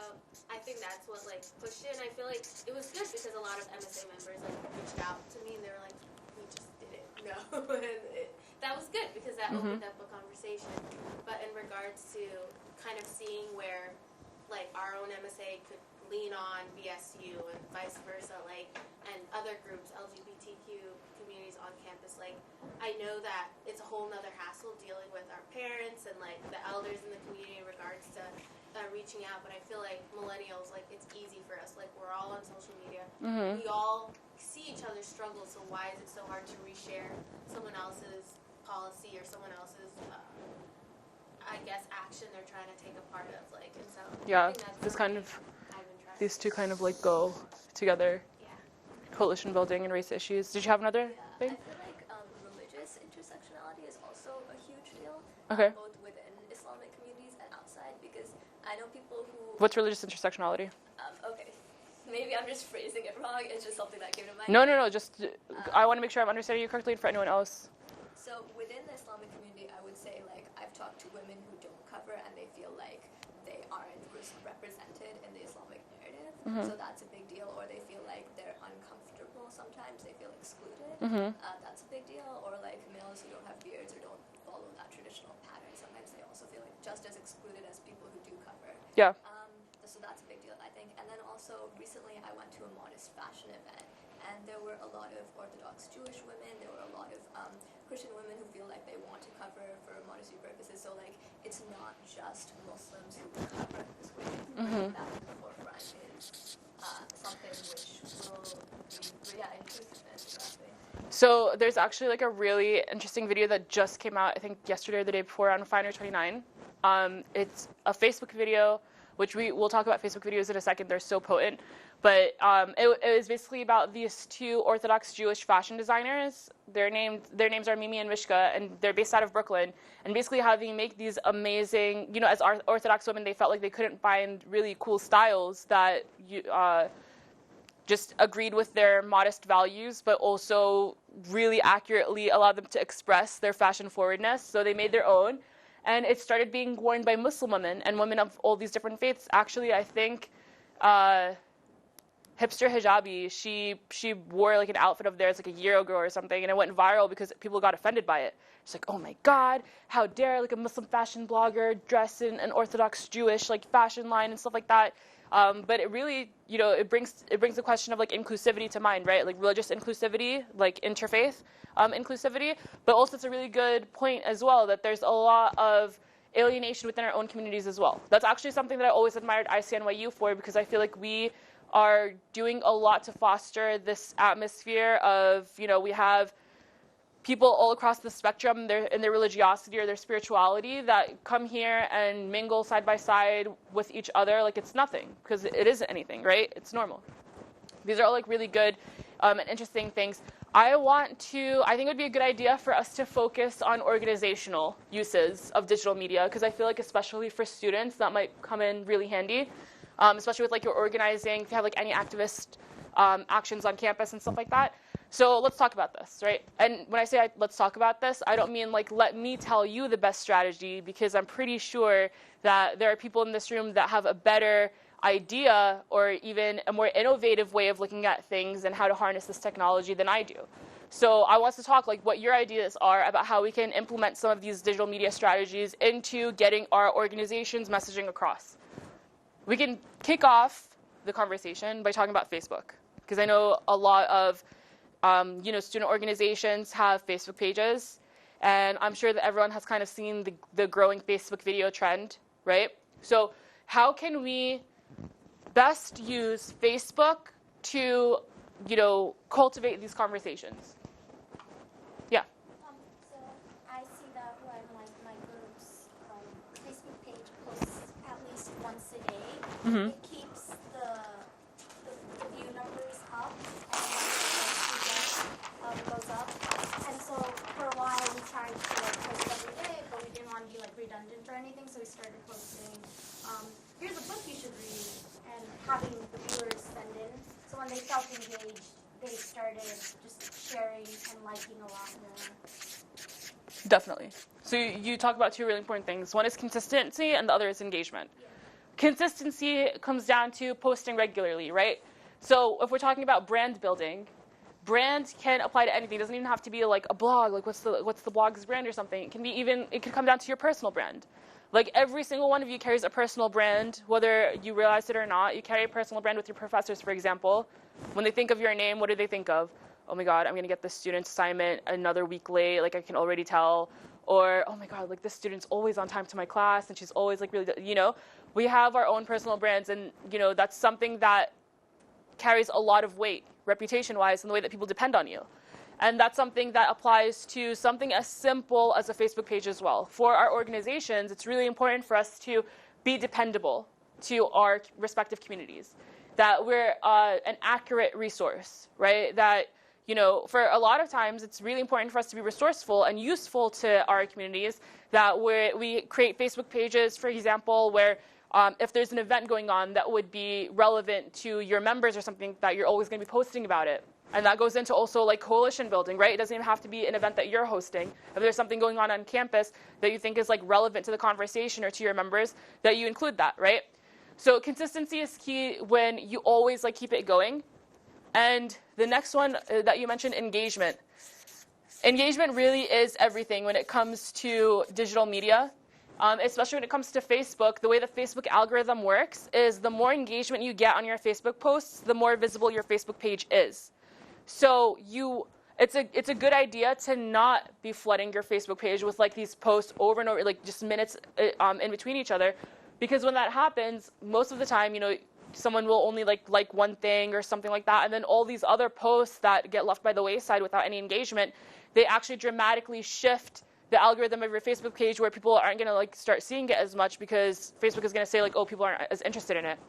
I think that's what like pushed it. And I feel like it was good because a lot of MSA members like reached out to me and they were like, "We just didn't know," and that was good because that opened up a conversation. But in regards to kind of seeing where like our own MSA could lean on BSU and vice versa, like, and other groups, LGBTQ communities on campus, like, I know that it's a whole nother hassle dealing with our parents and like the elders in the community in regards to reaching out, but I feel like millennials, like, it's easy for us, like, we're all on social media, we all see each other's struggles, so why is it so hard to reshare someone else's policy or someone else's I guess action they're trying to take a part of, like, and so Yeah, I think that's this kind of, I've been trying these two kind of like go together. Yeah. Coalition building and race issues. Did you have another thing? I feel like religious intersectionality is also a huge deal. Okay. Both within Islamic communities and outside, because I know people who. What's religious intersectionality? Okay. Maybe I'm just phrasing it wrong. It's just something that came to mind. No. Just I want to make sure I'm understanding you correctly, and for anyone else. So within the Islamic community, I would say like I've talked to women who don't cover and they feel like they aren't represented in the Islamic narrative. So that's a big deal. Or they feel like they're uncomfortable sometimes. They feel excluded. That's a big deal. Or like males who don't have beards or don't follow that traditional pattern. Sometimes they also feel like just as excluded as people who do cover. Yeah. So that's a big deal, I think. And then also recently I went to a modest fashion event, and there were a lot of Orthodox Jewish women. There were a lot of Christian women who feel like they want to cover for modesty purposes. So like it's not just Muslims who cover this way. Bringing that to the forefront is something which will be inclusive and exactly. So there's actually like a really interesting video that just came out, I think yesterday or the day before, on Finder 29. It's a Facebook video, which we'll talk about Facebook videos in a second. They're so potent. But it was basically about these two Orthodox Jewish fashion designers. Their names are Mimi and Mishka, and they're based out of Brooklyn. And basically how they make these amazing, as Orthodox women, they felt like they couldn't find really cool styles that just agreed with their modest values, but also really accurately allowed them to express their fashion forwardness. So they made their own. And it started being worn by Muslim women and women of all these different faiths. Actually, I think Hipster Hijabi, she wore like an outfit of theirs like a year ago or something, and it went viral because people got offended by it. It's like, oh my God, how dare like a Muslim fashion blogger dress in an Orthodox Jewish like fashion line and stuff like that. But it really, it brings the question of like inclusivity to mind, right? Like religious inclusivity, like interfaith inclusivity. But also it's a really good point as well that there's a lot of alienation within our own communities as well. That's actually something that I always admired ICNYU for, because I feel like we are doing a lot to foster this atmosphere of, we have people all across the spectrum in their religiosity or their spirituality that come here and mingle side by side with each other like it's nothing, because it isn't anything, right? It's normal. These are all like really good and interesting things. I think it would be a good idea for us to focus on organizational uses of digital media, because I feel like especially for students that might come in really handy. Especially with like your organizing, if you have like any activist actions on campus and stuff like that. So let's talk about this, right? And when I say let's talk about this, I don't mean like let me tell you the best strategy, because I'm pretty sure that there are people in this room that have a better idea or even a more innovative way of looking at things and how to harness this technology than I do. So I want to talk like what your ideas are about how we can implement some of these digital media strategies into getting our organization's messaging across. We can kick off the conversation by talking about Facebook, because I know a lot of student organizations have Facebook pages, and I'm sure that everyone has kind of seen the growing Facebook video trend, right? So how can we best use Facebook to cultivate these conversations? it keeps the view numbers up, and it goes up. And so for a while we tried to like post every day, but we didn't want to be like redundant or anything, so we started posting, here's a book you should read, and having the viewers send in. So when they felt engaged, they started just sharing and liking a lot more. Definitely. So you talk about two really important things. One is consistency, and the other is engagement. Yeah. Consistency comes down to posting regularly, right? So if we're talking about brand building, brand can apply to anything. It doesn't even have to be like a blog, like what's the blog's brand or something. It can come down to your personal brand. Like every single one of you carries a personal brand, whether you realize it or not. You carry a personal brand with your professors, for example. When they think of your name, what do they think of? Oh my God, I'm gonna get this student's assignment another week late, like I can already tell. Or, oh my God, like this student's always on time to my class and she's always like really, we have our own personal brands, and that's something that carries a lot of weight, reputation-wise, in the way that people depend on you. And that's something that applies to something as simple as a Facebook page as well. For our organizations, it's really important for us to be dependable to our respective communities, that we're an accurate resource, right? That, for a lot of times, it's really important for us to be resourceful and useful to our communities, that we create Facebook pages, for example, where if there's an event going on that would be relevant to your members or something, that you're always going to be posting about it. And that goes into also like coalition building, right? It doesn't even have to be an event that you're hosting. If there's something going on campus that you think is like relevant to the conversation or to your members, that you include that, right? So consistency is key when you always like keep it going. And the next one that you mentioned, engagement. Engagement really is everything when it comes to digital media. Especially when it comes to Facebook. The way the Facebook algorithm works is the more engagement you get on your Facebook posts, the more visible your Facebook page is. So it's a good idea to not be flooding your Facebook page with like these posts over and over, like just minutes in between each other, because when that happens, most of the time, someone will only like one thing or something like that, and then all these other posts that get left by the wayside without any engagement, they actually dramatically shift the algorithm of your Facebook page, where people aren't going to like start seeing it as much, because Facebook is going to say like, oh, people aren't as interested in it.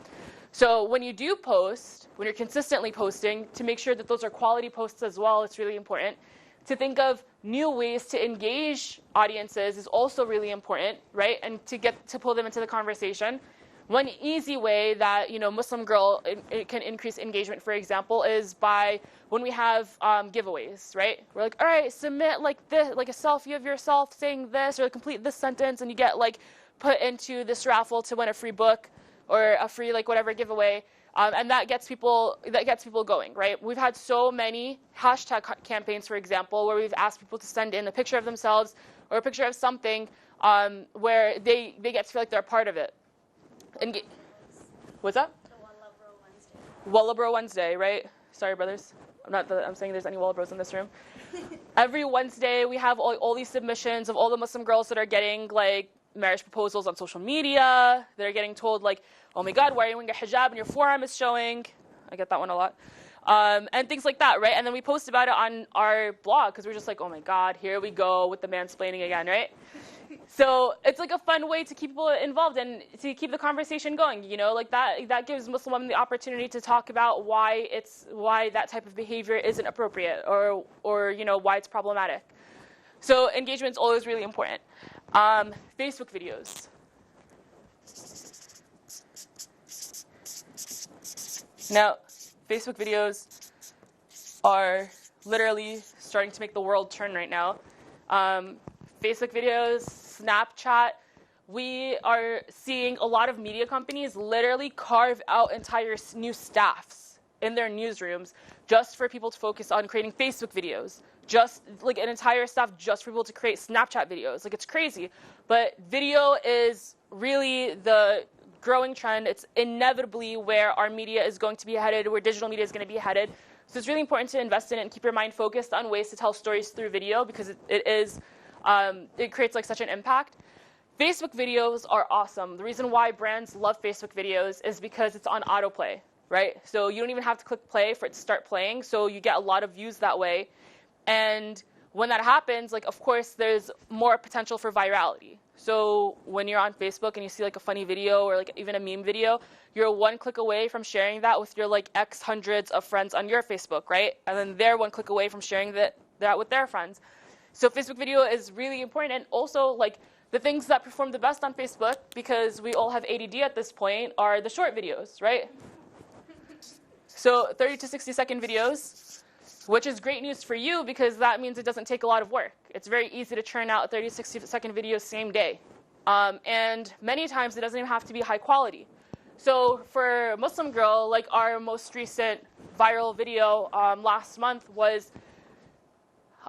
So when you do post, when you're consistently posting, to make sure that those are quality posts as well, it's really important. To think of new ways to engage audiences is also really important, right? And to pull them into the conversation. One easy way that Muslim Girl it can increase engagement, for example, is by when we have giveaways, right? We're like, all right, submit like this, like a selfie of yourself saying this, or complete this sentence, and you get like put into this raffle to win a free book or a free like whatever giveaway, and that gets people going, right? We've had so many hashtag campaigns, for example, where we've asked people to send in a picture of themselves or a picture of something where they get to feel like they're a part of it. And what's that? Walla Bro Wednesday, right? Sorry, brothers. I'm saying there's any Walla Bros in this room. Every Wednesday, we have all these submissions of all the Muslim girls that are getting like marriage proposals on social media. They're getting told like, oh my God, why are you wearing a hijab and your forearm is showing? I get that one a lot. And things like that, right? And then we post about it on our blog, because we're just like, oh my God, here we go with the mansplaining again, right? So it's like a fun way to keep people involved and to keep the conversation going, like that gives Muslim women the opportunity to talk about why that type of behavior isn't appropriate, or why it's problematic. So engagement is always really important. Facebook videos. Now, Facebook videos are literally starting to make the world turn right now. Facebook videos, Snapchat, we are seeing a lot of media companies literally carve out entire new staffs in their newsrooms just for people to focus on creating Facebook videos. Just like an entire staff just for people to create Snapchat videos. Like, it's crazy. But video is really the growing trend. It's inevitably where our media is going to be headed, where digital media is going to be headed. So it's really important to invest in it and keep your mind focused on ways to tell stories through video, because it creates like such an impact. Facebook videos are awesome. The reason why brands love Facebook videos is because it's on autoplay, right? So you don't even have to click play for it to start playing. So you get a lot of views that way. And when that happens, like, of course, there's more potential for virality. So when you're on Facebook and you see like a funny video or like even a meme video, you're one click away from sharing that with your like X hundreds of friends on your Facebook, right? And then they're one click away from sharing that with their friends. So Facebook video is really important. And also like the things that perform the best on Facebook, because we all have ADD at this point, are the short videos, right? So 30 to 60-second videos, which is great news for you because that means it doesn't take a lot of work. It's very easy to churn out a 30 to 60-second video same day. And many times it doesn't even have to be high quality. So for Muslim Girl, like our most recent viral video last month was,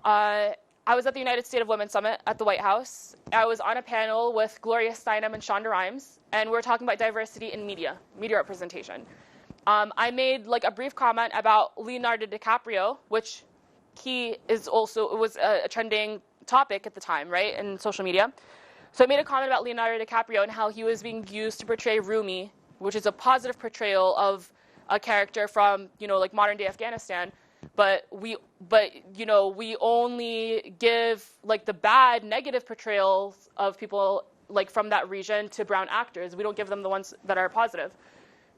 I was at the United States of Women Summit at the White House. I was on a panel with Gloria Steinem and Shonda Rhimes, and we were talking about diversity in media representation. I made like a brief comment about Leonardo DiCaprio, which it was a trending topic at the time, right, in social media. So I made a comment about Leonardo DiCaprio and how he was being used to portray Rumi, which is a positive portrayal of a character from, like modern day Afghanistan. But we only give like the bad, negative portrayals of people like from that region to brown actors. We don't give them the ones that are positive.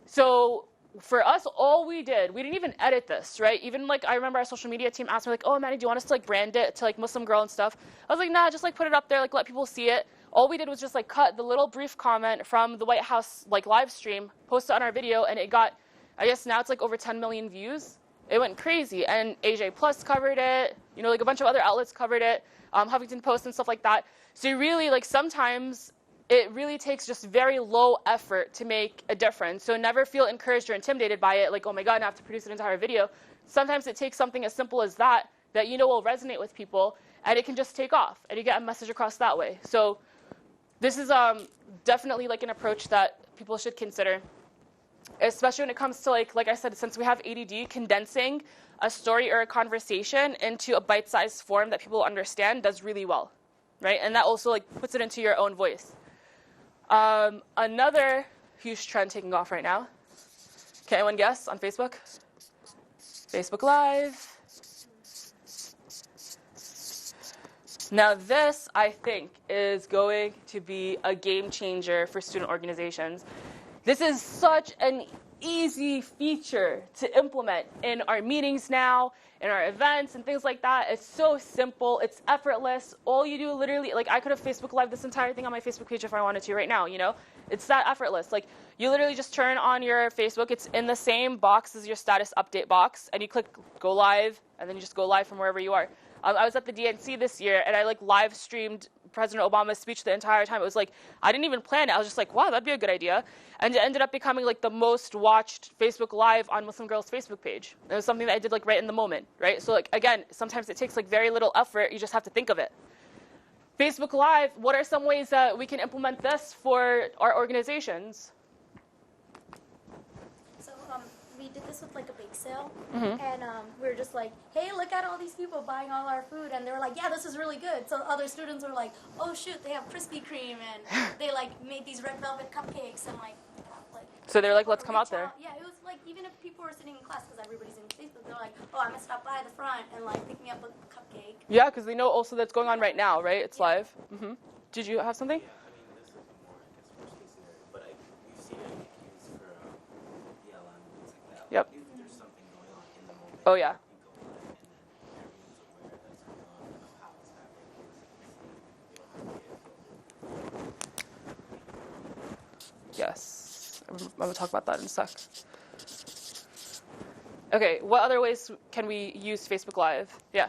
So for us, all we didn't even edit this, right? Even like I remember our social media team asked me like, oh, Amani, do you want us to like brand it to like Muslim Girl and stuff? I was like, nah, just like put it up there, like let people see it. All we did was just like cut the little brief comment from the White House like live stream, post it on our video, and it got, I guess now it's like over 10 million views. It went crazy, and AJ Plus covered it, like a bunch of other outlets covered it, Huffington Post and stuff like that. So you really like sometimes it really takes just very low effort to make a difference. So never feel encouraged or intimidated by it, like, oh my God, I have to produce an entire video. Sometimes it takes something as simple as that will resonate with people, and it can just take off, and you get a message across that way. So this is definitely like an approach that people should consider, especially when it comes to like I said, since we have ADD, condensing a story or a conversation into a bite-sized form that people understand does really well, right? And that also like puts it into your own voice. Another huge trend taking off right now. Can anyone guess on Facebook? Facebook Live. Now this, I think, is going to be a game changer for student organizations. This is such an easy feature to implement in our meetings now, in our events and things like that. It's so simple. It's effortless. All you do literally, like I could have Facebook Live this entire thing on my Facebook page if I wanted to right now, It's that effortless. Like you literally just turn on your Facebook. It's in the same box as your status update box, and you click go live, and then you just go live from wherever you are. I was at the DNC this year, and I like live streamed President Obama's speech the entire time. It was like, I didn't even plan it. I was just like, wow, that'd be a good idea. And it ended up becoming like the most watched Facebook Live on Muslim Girl's Facebook page. It was something that I did like right in the moment, right? So like, again, sometimes it takes like very little effort. You just have to think of it. Facebook Live, what are some ways that we can implement this for our organizations? We did this with like a bake sale, and we were just like, hey, look at all these people buying all our food, and they were like, yeah, this is really good. So other students were like, oh shoot, they have Krispy Kreme, and they like made these red velvet cupcakes, and like so they're like, let's come out there. Yeah, it was like even if people were sitting in class, because everybody's in Facebook, they're like, oh, I'm gonna stop by the front and like pick me up a cupcake. Yeah, because they know also that's going on right now, right? It's live. Did you have something? Yep. Oh yeah. Yes, I'm gonna talk about that in a sec. Okay, what other ways can we use Facebook Live? Yeah.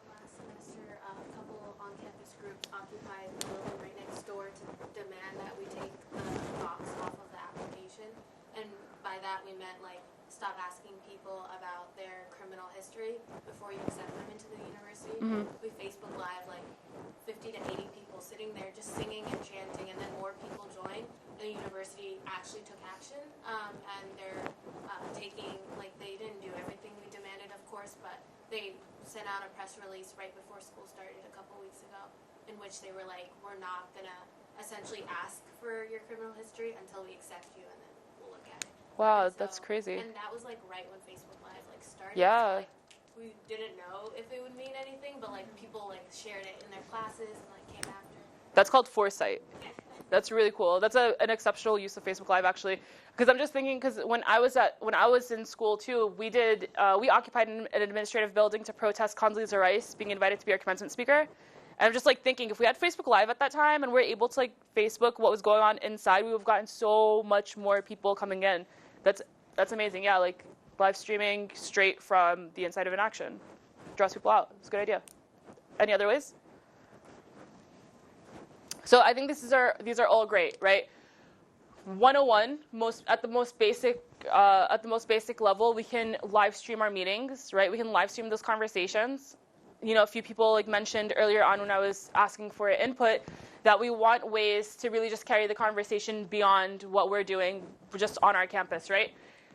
Last semester, a couple on-campus groups occupied the building right next door to demand that we take the box off of the application, and by that we meant like stop asking people about their criminal history before you accept them into the university. We Facebook Live like 50 to 80 people sitting there just singing and chanting, and then more people joined. The university actually took action, and they're taking, like they didn't do everything we demanded, of course, but they sent out a press release right before school started a couple weeks ago in which they were like, we're not going to essentially ask for your criminal history until we accept you, and then we'll look at it. Wow, that's crazy. And that was like right when Facebook Live like started. Yeah. So, like, we didn't know if it would mean anything, but like people like shared it in their classes and like came after. That's called foresight. That's really cool. That's an exceptional use of Facebook Live, actually. Because I'm just thinking, because when I was in school too, we occupied an administrative building to protest Condoleezza Rice being invited to be our commencement speaker. And I'm just like thinking, if we had Facebook Live at that time and we're able to like Facebook what was going on inside, we would have gotten so much more people coming in. That's amazing. Yeah, like live streaming straight from the inside of an action draws people out. It's a good idea. Any other ways? So I think these are all great, right? 101, at the most basic level, we can live stream our meetings, right? We can live stream those conversations. You know, a few people like mentioned earlier on when I was asking for input that we want ways to really just carry the conversation beyond what we're doing just on our campus, right?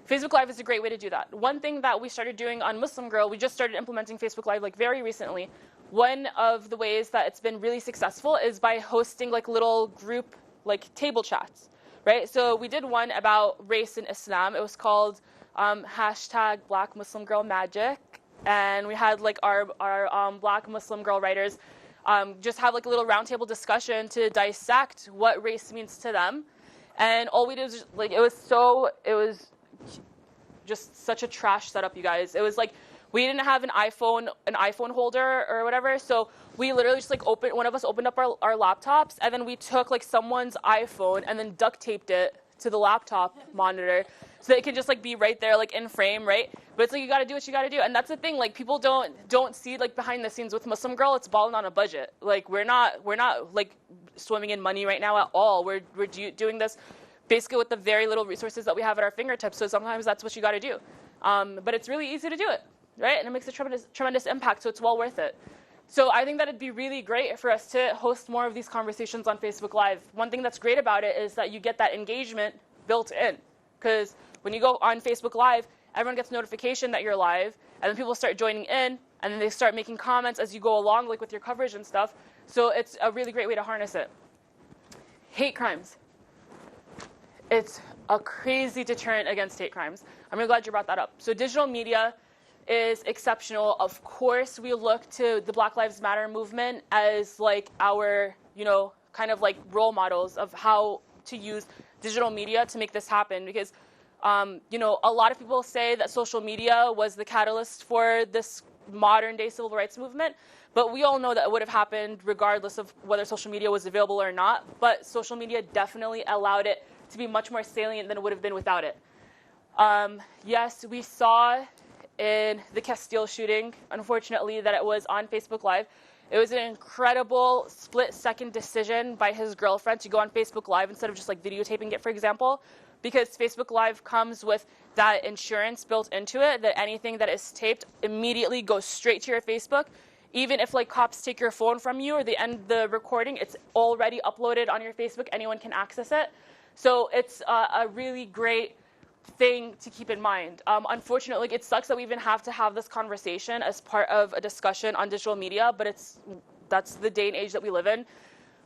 Facebook Live is a great way to do that. One thing that we started doing on Muslim Girl, we just started implementing Facebook Live like very recently. One of the ways that it's been really successful is by hosting like little group like table chats, right? So we did one about race in Islam. It was called hashtag Black Muslim Girl Magic. And we had like our Black Muslim girl writers just have like a little roundtable discussion to dissect what race means to them. And all we did was just, like, it was just such a trash setup, you guys. It was like, we didn't have an iPhone holder or whatever, so we literally just like one of us opened up our laptops, and then we took like someone's iPhone and then duct taped it to the laptop monitor so that it can just like be right there, like in frame, right? But it's like, you gotta do what you gotta do. And that's the thing, like people don't see like behind the scenes with Muslim Girl, it's balling on a budget. Like we're not like swimming in money right now at all. We're doing this basically with the very little resources that we have at our fingertips. So sometimes that's what you gotta do. But it's really easy to do it, right? And it makes a tremendous impact, so it's well worth it. So I think that it'd be really great for us to host more of these conversations on Facebook Live. One thing that's great about it is that you get that engagement built in. Because when you go on Facebook Live, everyone gets notification that you're live, and then people start joining in, and then they start making comments as you go along, like with your coverage and stuff. So it's a really great way to harness it. Hate crimes. It's a crazy deterrent against hate crimes. I'm really glad you brought that up. So digital media is exceptional. Of course, we look to the Black Lives Matter movement as like our, kind of like role models of how to use digital media to make this happen. Because, a lot of people say that social media was the catalyst for this modern day civil rights movement. But we all know that it would have happened regardless of whether social media was available or not. But social media definitely allowed it to be much more salient than it would have been without it. Yes, we saw in the Castile shooting, unfortunately, that it was on Facebook Live. It was an incredible split-second decision by his girlfriend to go on Facebook Live instead of just like videotaping it, for example, because Facebook Live comes with that insurance built into it that anything that is taped immediately goes straight to your Facebook. Even if like cops take your phone from you or they end the recording, it's already uploaded on your Facebook. Anyone can access it. So it's a really great thing to keep in mind. Unfortunately, it sucks that we even have to have this conversation as part of a discussion on digital media, but that's the day and age that we live in.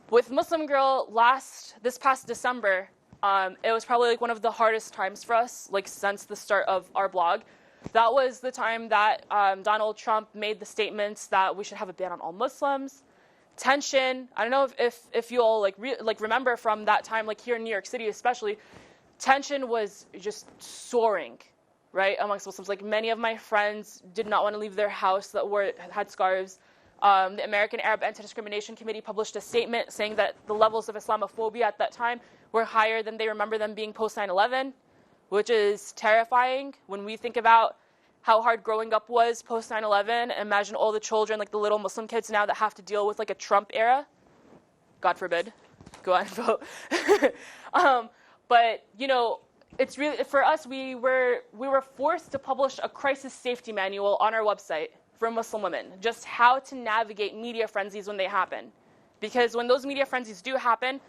With Muslim Girl this past December, it was probably like one of the hardest times for us, like since the start of our blog. That was the time that Donald Trump made the statements that we should have a ban on all Muslims. Tension. I don't know if you all remember from that time, like here in New York City especially. Tension was just soaring, right, amongst Muslims. Like many of my friends did not want to leave their house that had scarves. The American Arab Anti-Discrimination Committee published a statement saying that the levels of Islamophobia at that time were higher than they remember them being post 9/11, which is terrifying when we think about how hard growing up was post 9/11. Imagine all the children, like the little Muslim kids now that have to deal with like a Trump era. God forbid. Go out and vote. But, it's really, for us, we were forced to publish a crisis safety manual on our website for Muslim women, just how to navigate media frenzies when they happen. Because when those media frenzies do happen,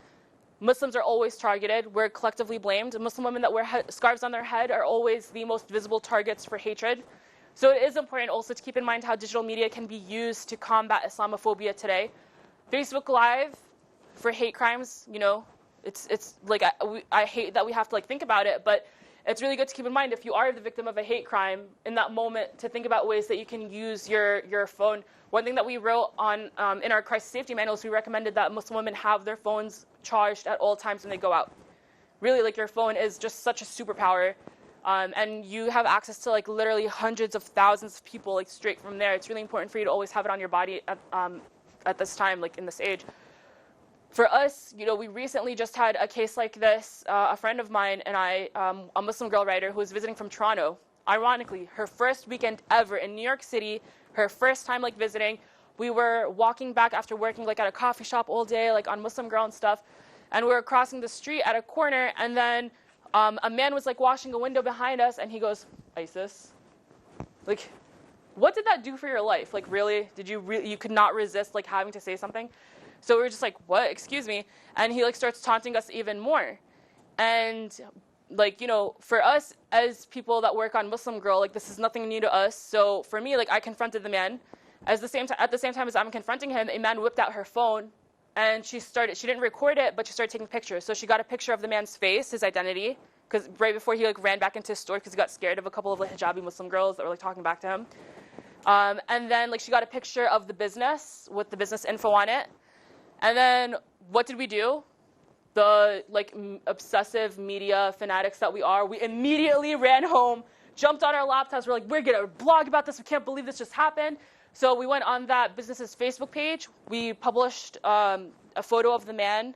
Muslims are always targeted. We're collectively blamed. Muslim women that wear scarves on their head are always the most visible targets for hatred. So it is important also to keep in mind how digital media can be used to combat Islamophobia today. Facebook Live for hate crimes, it's like I hate that we have to like think about it, but it's really good to keep in mind if you are the victim of a hate crime in that moment to think about ways that you can use your phone. One thing that we wrote on in our crisis safety manuals, we recommended that Muslim women have their phones charged at all times when they go out. Really, like, your phone is just such a superpower, and you have access to like literally hundreds of thousands of people like straight from there. It's really important for you to always have it on your body at this time, like in this age. For us, you know, we recently just had a case like this. A friend of mine and I, a Muslim girl writer who was visiting from Toronto, ironically, her first weekend ever in New York City, her first time like visiting. We were walking back after working like at a coffee shop all day, like on Muslim Girl and stuff, and we were crossing the street at a corner, and then a man was like washing a window behind us, and he goes, "ISIS." Like, what did that do for your life? Like, really? Did you you could not resist like having to say something? So we were just like, "What? Excuse me?" And he like starts taunting us even more. And like, you know, for us as people that work on Muslim Girl, like, this is nothing new to us. So for me, like, I confronted the man. At the same time as I'm confronting him, a man whipped out her phone, and she didn't record it, but she started taking pictures. So she got a picture of the man's face, his identity, because right before he like ran back into his store because he got scared of a couple of like hijabi Muslim girls that were like talking back to him. And then like she got a picture of the business with the business info on it. And then what did we do? The like obsessive media fanatics that we are, we immediately ran home, jumped on our laptops. We're like, we're gonna blog about this. We can't believe this just happened. So we went on that business's Facebook page. We published a photo of the man.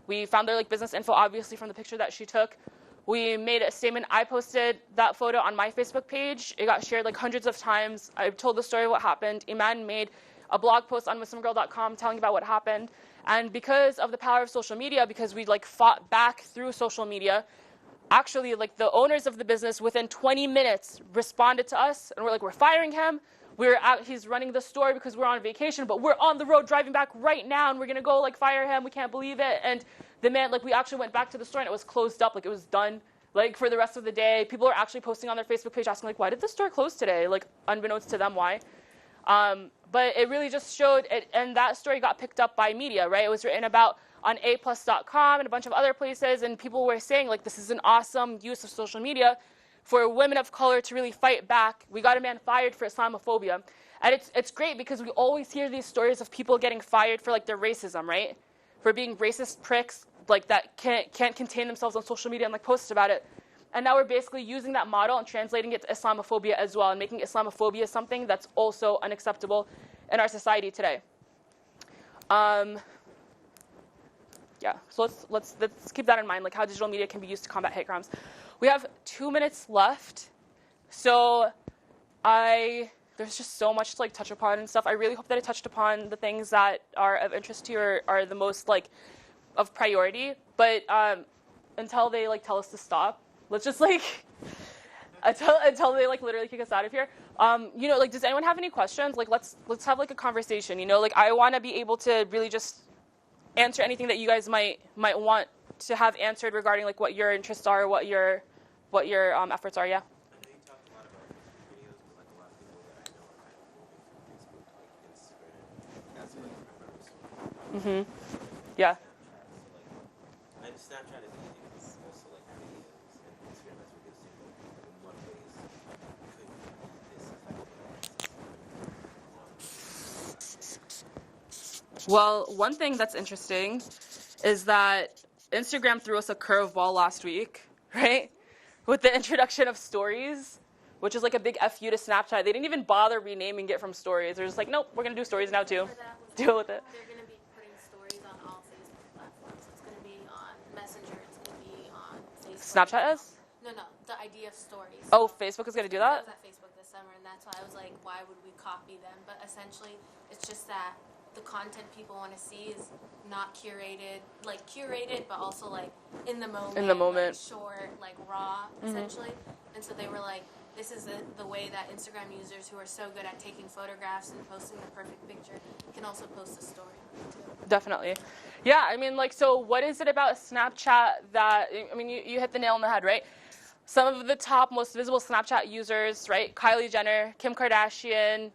We found their like business info, obviously, from the picture that she took. We made a statement. I posted that photo on my Facebook page. It got shared like hundreds of times. I told the story of what happened. Iman made a blog post on muslimgirl.com telling about what happened. And because of the power of social media, because we like fought back through social media, actually like the owners of the business within 20 minutes responded to us, and we're like, we're firing him. He's running the store because we're on vacation, but we're on the road driving back right now, and we're gonna go like fire him. We can't believe it. And the man, like, we actually went back to the store and it was closed up, like it was done. Like for the rest of the day, people are actually posting on their Facebook page asking like, why did the store close today? Like unbeknownst to them, why? But it really just showed it, and that story got picked up by media, right? It was written about on aplus.com and a bunch of other places, and people were saying like, this is an awesome use of social media for women of color to really fight back. We got a man fired for Islamophobia. And it's great because we always hear these stories of people getting fired for like their racism, right? For being racist pricks like that can't contain themselves on social media and like post about it. And now we're basically using that model and translating it to Islamophobia as well, and making Islamophobia something that's also unacceptable in our society today. Yeah, so let's keep that in mind, like how digital media can be used to combat hate crimes. We have 2 minutes left, so there's just so much to like touch upon and stuff. I really hope that I touched upon the things that are of interest to you or are the most like of priority. But until they like tell us to stop, let's just like until they like literally kick us out of here. You know, like, does anyone have any questions? Like, let's have like a conversation. You know, like I want to be able to really just answer anything that you guys might want to have answered regarding like what your interests are, what your efforts are. Yeah. Mhm. Yeah. And Snapchat is also like videos, and Instagram has videos too. In one ways, could this Well, one thing that's interesting is that Instagram threw us a curveball last week, right? With the introduction of stories, which is like a big FU to Snapchat. They didn't even bother renaming it from stories. They're just like, nope, we're going to do stories now too. Deal with it. They're going to be putting stories on all Facebook platforms. It's going to be on Messenger. It's going to be on Facebook. Snapchat is? No, the idea of stories. Oh, Facebook is going to do that? I was at Facebook this summer, and that's why I was like, why would we copy them? But essentially, it's just that the content people want to see is not curated, but also like in the moment. In the moment. Like, short, like raw, essentially. And so they were like, this is the way that Instagram users who are so good at taking photographs and posting the perfect picture can also post a story too. Definitely. Yeah, I mean, like, so what is it about Snapchat that, I mean, you hit the nail on the head, right? Some of the top, most visible Snapchat users, right? Kylie Jenner, Kim Kardashian,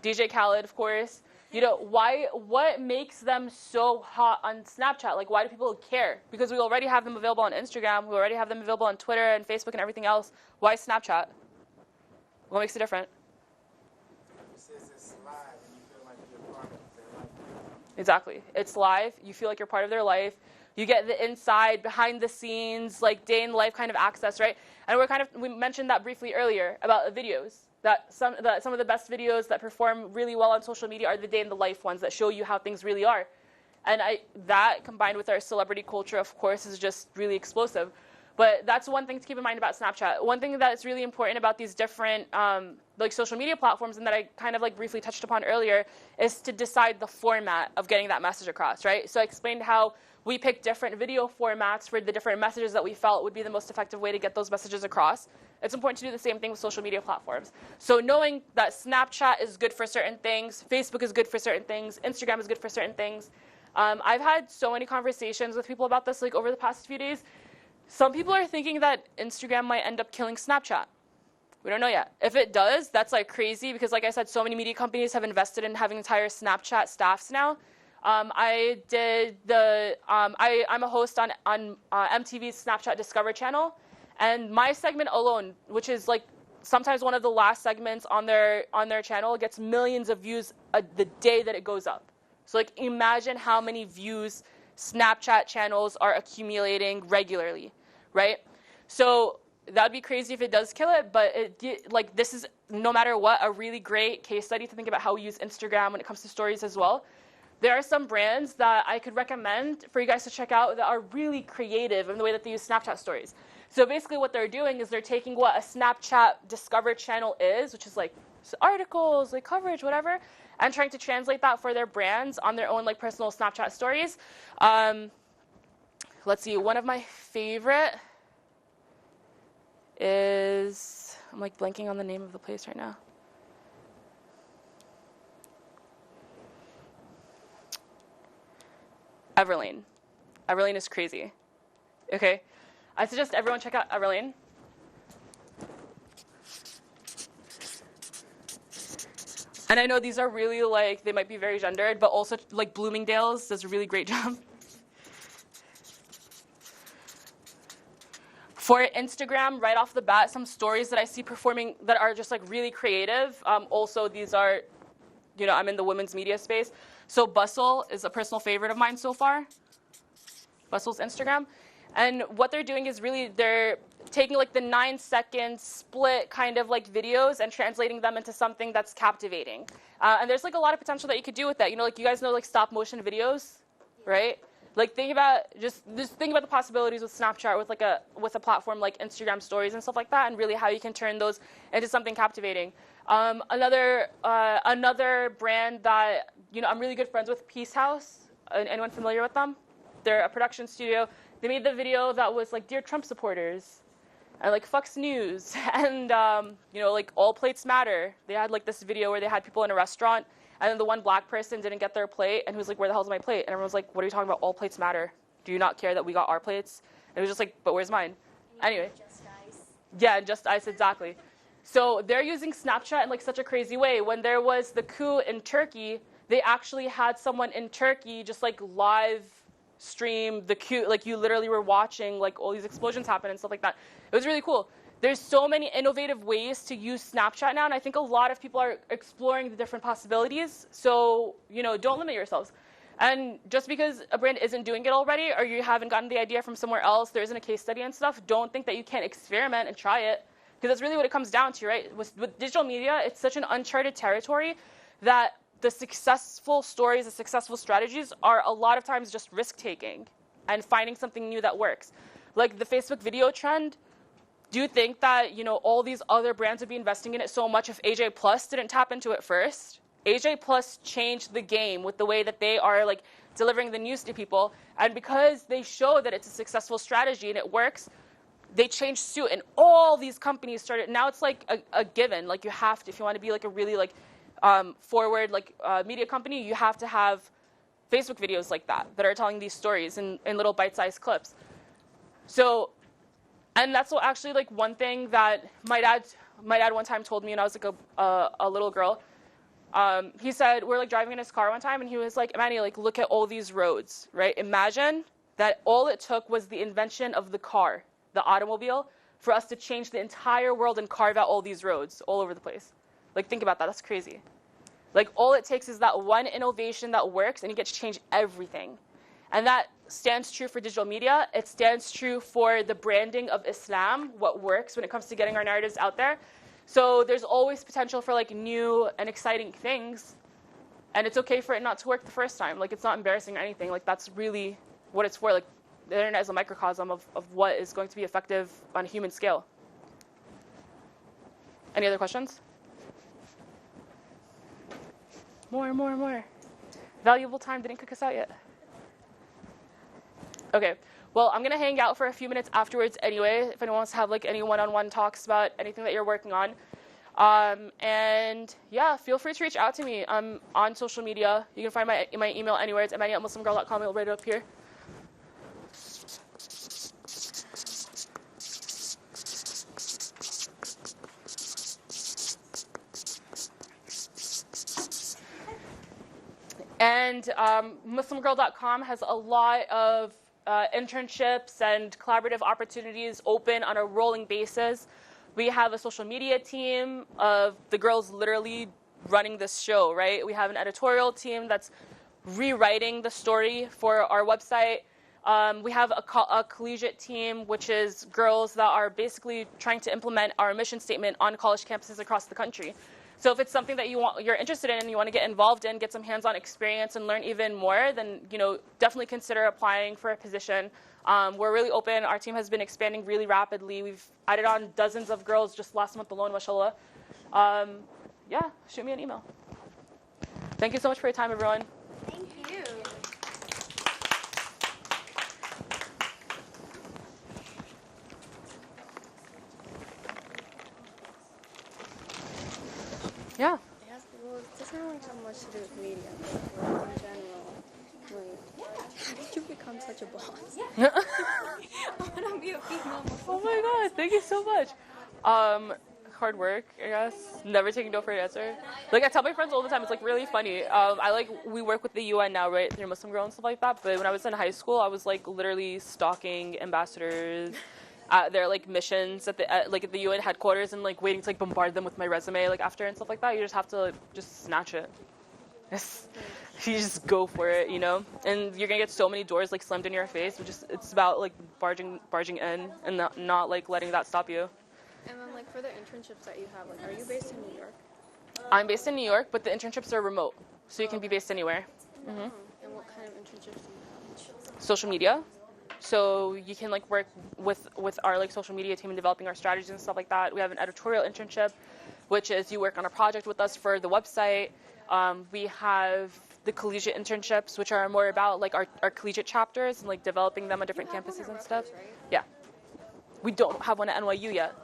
DJ Khaled, of course. You know, what makes them so hot on Snapchat? Like, why do people care? Because we already have them available on Instagram. We already have them available on Twitter and Facebook and everything else. Why Snapchat? What makes it different? It says it's live and you feel like you're part of their life. Exactly. It's live. You feel like you're part of their life. You get the inside, behind the scenes, like day in life kind of access, right? And we mentioned that briefly earlier about videos. That some of the best videos that perform really well on social media are the day in the life ones that show you how things really are. And that combined with our celebrity culture, of course, is just really explosive. But that's one thing to keep in mind about Snapchat. One thing that's really important about these different like social media platforms, and that I kind of like briefly touched upon earlier, is to decide the format of getting that message across, right? So I explained how we picked different video formats for the different messages that we felt would be the most effective way to get those messages across. It's important to do the same thing with social media platforms. So knowing that Snapchat is good for certain things, Facebook is good for certain things, Instagram is good for certain things. I've had so many conversations with people about this like over the past few days. Some people are thinking that Instagram might end up killing Snapchat. We don't know yet. If it does, that's like crazy because, like I said, so many media companies have invested in having entire Snapchat staffs now. I'm a host on MTV's Snapchat Discover channel, and my segment alone, which is like sometimes one of the last segments on their channel, gets millions of views the day that it goes up. So like imagine how many views Snapchat channels are accumulating regularly, right? So that would be crazy if it does kill it, but like this is, no matter what, a really great case study to think about how we use Instagram when it comes to stories as well. There are some brands that I could recommend for you guys to check out that are really creative in the way that they use Snapchat stories. So basically what they're doing is they're taking what a Snapchat Discover channel is, which is like articles, like coverage, whatever, and trying to translate that for their brands on their own like personal Snapchat stories. Let's see, one of my favorite is, I'm like blanking on the name of the place right now. Everlane. Everlane is crazy. Okay, I suggest everyone check out Everlane. And I know these are really like, they might be very gendered, but also like Bloomingdale's does a really great job. For Instagram, right off the bat, some stories that I see performing that are just like really creative. Also, these are, you know, I'm in the women's media space. So Bustle is a personal favorite of mine so far. Bustle's Instagram. And what they're doing is really, they're taking like the 9-second split kind of like videos and translating them into something that's captivating. And there's like a lot of potential that you could do with that. You know, like you guys know like stop motion videos, right? Like think about, just think about the possibilities with Snapchat, with a platform like Instagram stories and stuff like that, and really how you can turn those into something captivating. Another brand that, you know, I'm really good friends with, Peace House. Anyone familiar with them? They're a production studio. They made the video that was like Dear Trump supporters, and like Fox News, and you know, like All Plates Matter. They had like this video where they had people in a restaurant, and then the one black person didn't get their plate, and he was like, "Where the hell's my plate?" And everyone was like, "What are you talking about? All plates matter. Do you not care that we got our plates?" And it was just like, "But where's mine?" Anyway. Just ice. Yeah, just ice, exactly. So they're using Snapchat in like such a crazy way. When there was the coup in Turkey, they actually had someone in Turkey just like live stream the coup, like you literally were watching like all these explosions happen and stuff like that. It was really cool. There's so many innovative ways to use Snapchat now, and I think a lot of people are exploring the different possibilities. So, you know, don't limit yourselves. And just because a brand isn't doing it already, or you haven't gotten the idea from somewhere else, there isn't a case study and stuff, don't think that you can't experiment and try it. Because that's really what it comes down to, right? With digital media, it's such an uncharted territory that the successful stories, the successful strategies are a lot of times just risk-taking and finding something new that works. Like the Facebook video trend, do you think that, you know, all these other brands would be investing in it so much if AJ Plus didn't tap into it first? AJ Plus changed the game with the way that they are like delivering the news to people. And because they show that it's a successful strategy and it works, they changed suit, and all these companies started. Now it's like a given. Like you have to, if you want to be like a really like forward like media company, you have to have Facebook videos like that are telling these stories in little bite-sized clips. So, and that's what actually like one thing that my dad one time told me when I was like a little girl. He said we're like driving in his car one time, and he was like, Amani, like look at all these roads, right? Imagine that all it took was the invention of the car, the automobile, for us to change the entire world and carve out all these roads all over the place. Like think about that. That's crazy. Like all it takes is that one innovation that works, and you get to change everything. And that stands true for digital media. It stands true for the branding of Islam, what works when it comes to getting our narratives out there. So there's always potential for like new and exciting things. And it's okay for it not to work the first time. Like it's not embarrassing or anything. Like that's really what it's for. Like the internet is a microcosm of what is going to be effective on a human scale. Any other questions? More. Valuable time didn't cook us out yet. Okay, well, I'm gonna hang out for a few minutes afterwards anyway, if anyone wants to have like any one-on-one talks about anything that you're working on. And yeah, feel free to reach out to me. I'm on social media. You can find my email anywhere. It's amani@muslimgirl.com. I'll write it up here. And muslimgirl.com has a lot of internships and collaborative opportunities open on a rolling basis. We have a social media team of the girls literally running this show, right? We have an editorial team that's rewriting the story for our website. We have a collegiate team, which is girls that are basically trying to implement our mission statement on college campuses across the country. So if it's something that you're interested in and you want to get involved in, get some hands-on experience and learn even more, then definitely consider applying for a position. We're really open. Our team has been expanding really rapidly. We've added on dozens of girls just last month alone, mashallah. Yeah, shoot me an email. Thank you so much for your time, everyone. Thank you. Yeah. Well, it doesn't really have much to do with media, but like, in general, like, how did you become such a boss? I want to be a female Muslim. Oh my God, thank you so much. Hard work, I guess. Never taking no for an answer. Like I tell my friends all the time, it's like really funny. We work with the UN now, right, through Muslim Girl and stuff like that. But when I was in high school, I was like literally stalking ambassadors at their like missions at the UN headquarters and like waiting to like bombard them with my resume like after and stuff like that. You just have to just snatch it. You just go for it, and you're gonna get so many doors like slammed in your face. It's about like barging in and not like letting that stop you. And then like for the internships that you have, like, are you based in New York? I'm based in New York, but the internships are remote, so you can be based anywhere. Mm-hmm. And what kind of internships do you have? Social media. So you can like work with our like social media team in developing our strategies and stuff like that. We have an editorial internship, which is you work on a project with us for the website. We have the collegiate internships, which are more about like our collegiate chapters and like developing them on different campuses and stuff. Right? Yeah. We don't have one at NYU yet.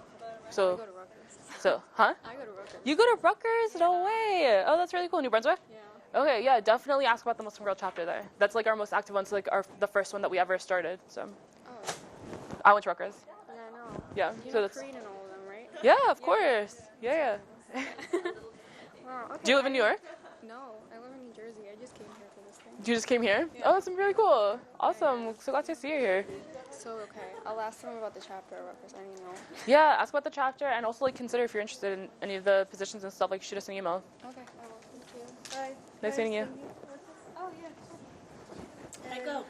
So, I go to Rutgers. Huh? I go to Rutgers. You go to Rutgers? No way. Oh, that's really cool. New Brunswick? Yeah. Okay, yeah, definitely ask about the Muslim Girl chapter there. That's like our most active one, so like the first one that we ever started. So. Oh. I went to Rutgers. Yeah, I know. Yeah. You so know that's. Korean and all of them, right? Yeah, of course. Yeah. Wow, okay. Do you live in New York? No, I live in New Jersey. I just came here for this thing. You just came here? Yeah. Oh, that's really cool. Awesome. So glad to see you here. So, okay, I'll ask them about the chapter at Rutgers. I need to know. Yeah, ask about the chapter and also like consider if you're interested in any of the positions and stuff. Like shoot us an email. Okay, I will. Thank you. Bye. Nice meeting you. Oh yeah. I go.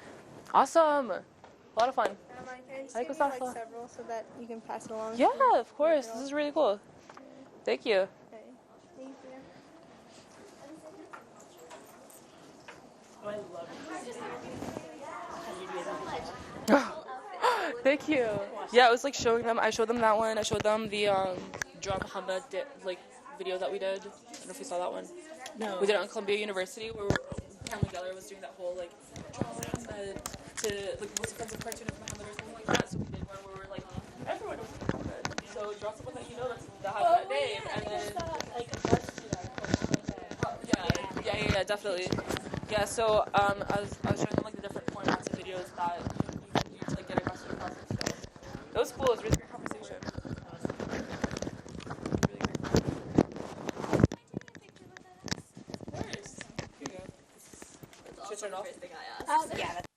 Awesome. A lot of fun. Can I just Hi, give you like Kusafa. several so that you can pass it along? Yeah, of course. This is really cool. Thank you. Okay. Thank you. Oh, I love Thank you. Yeah, I was like showing them. I showed them that one. I showed them the Draw Muhammad video that we did. I don't know if you saw that one. No. We did it on Columbia University where Pamela Geller was doing that whole like Draw Muhammad to like what's the friends of cartoon of Muhammad or something like that. So we did one where we're like everyone knows Muhammad. So draw someone that you know that's that has that name and then like yeah, definitely. Yeah, so I was showing them like the different formats of videos that you to like get across the process. It was cool. It was a really great conversation. first thing I asked. Oh, yeah.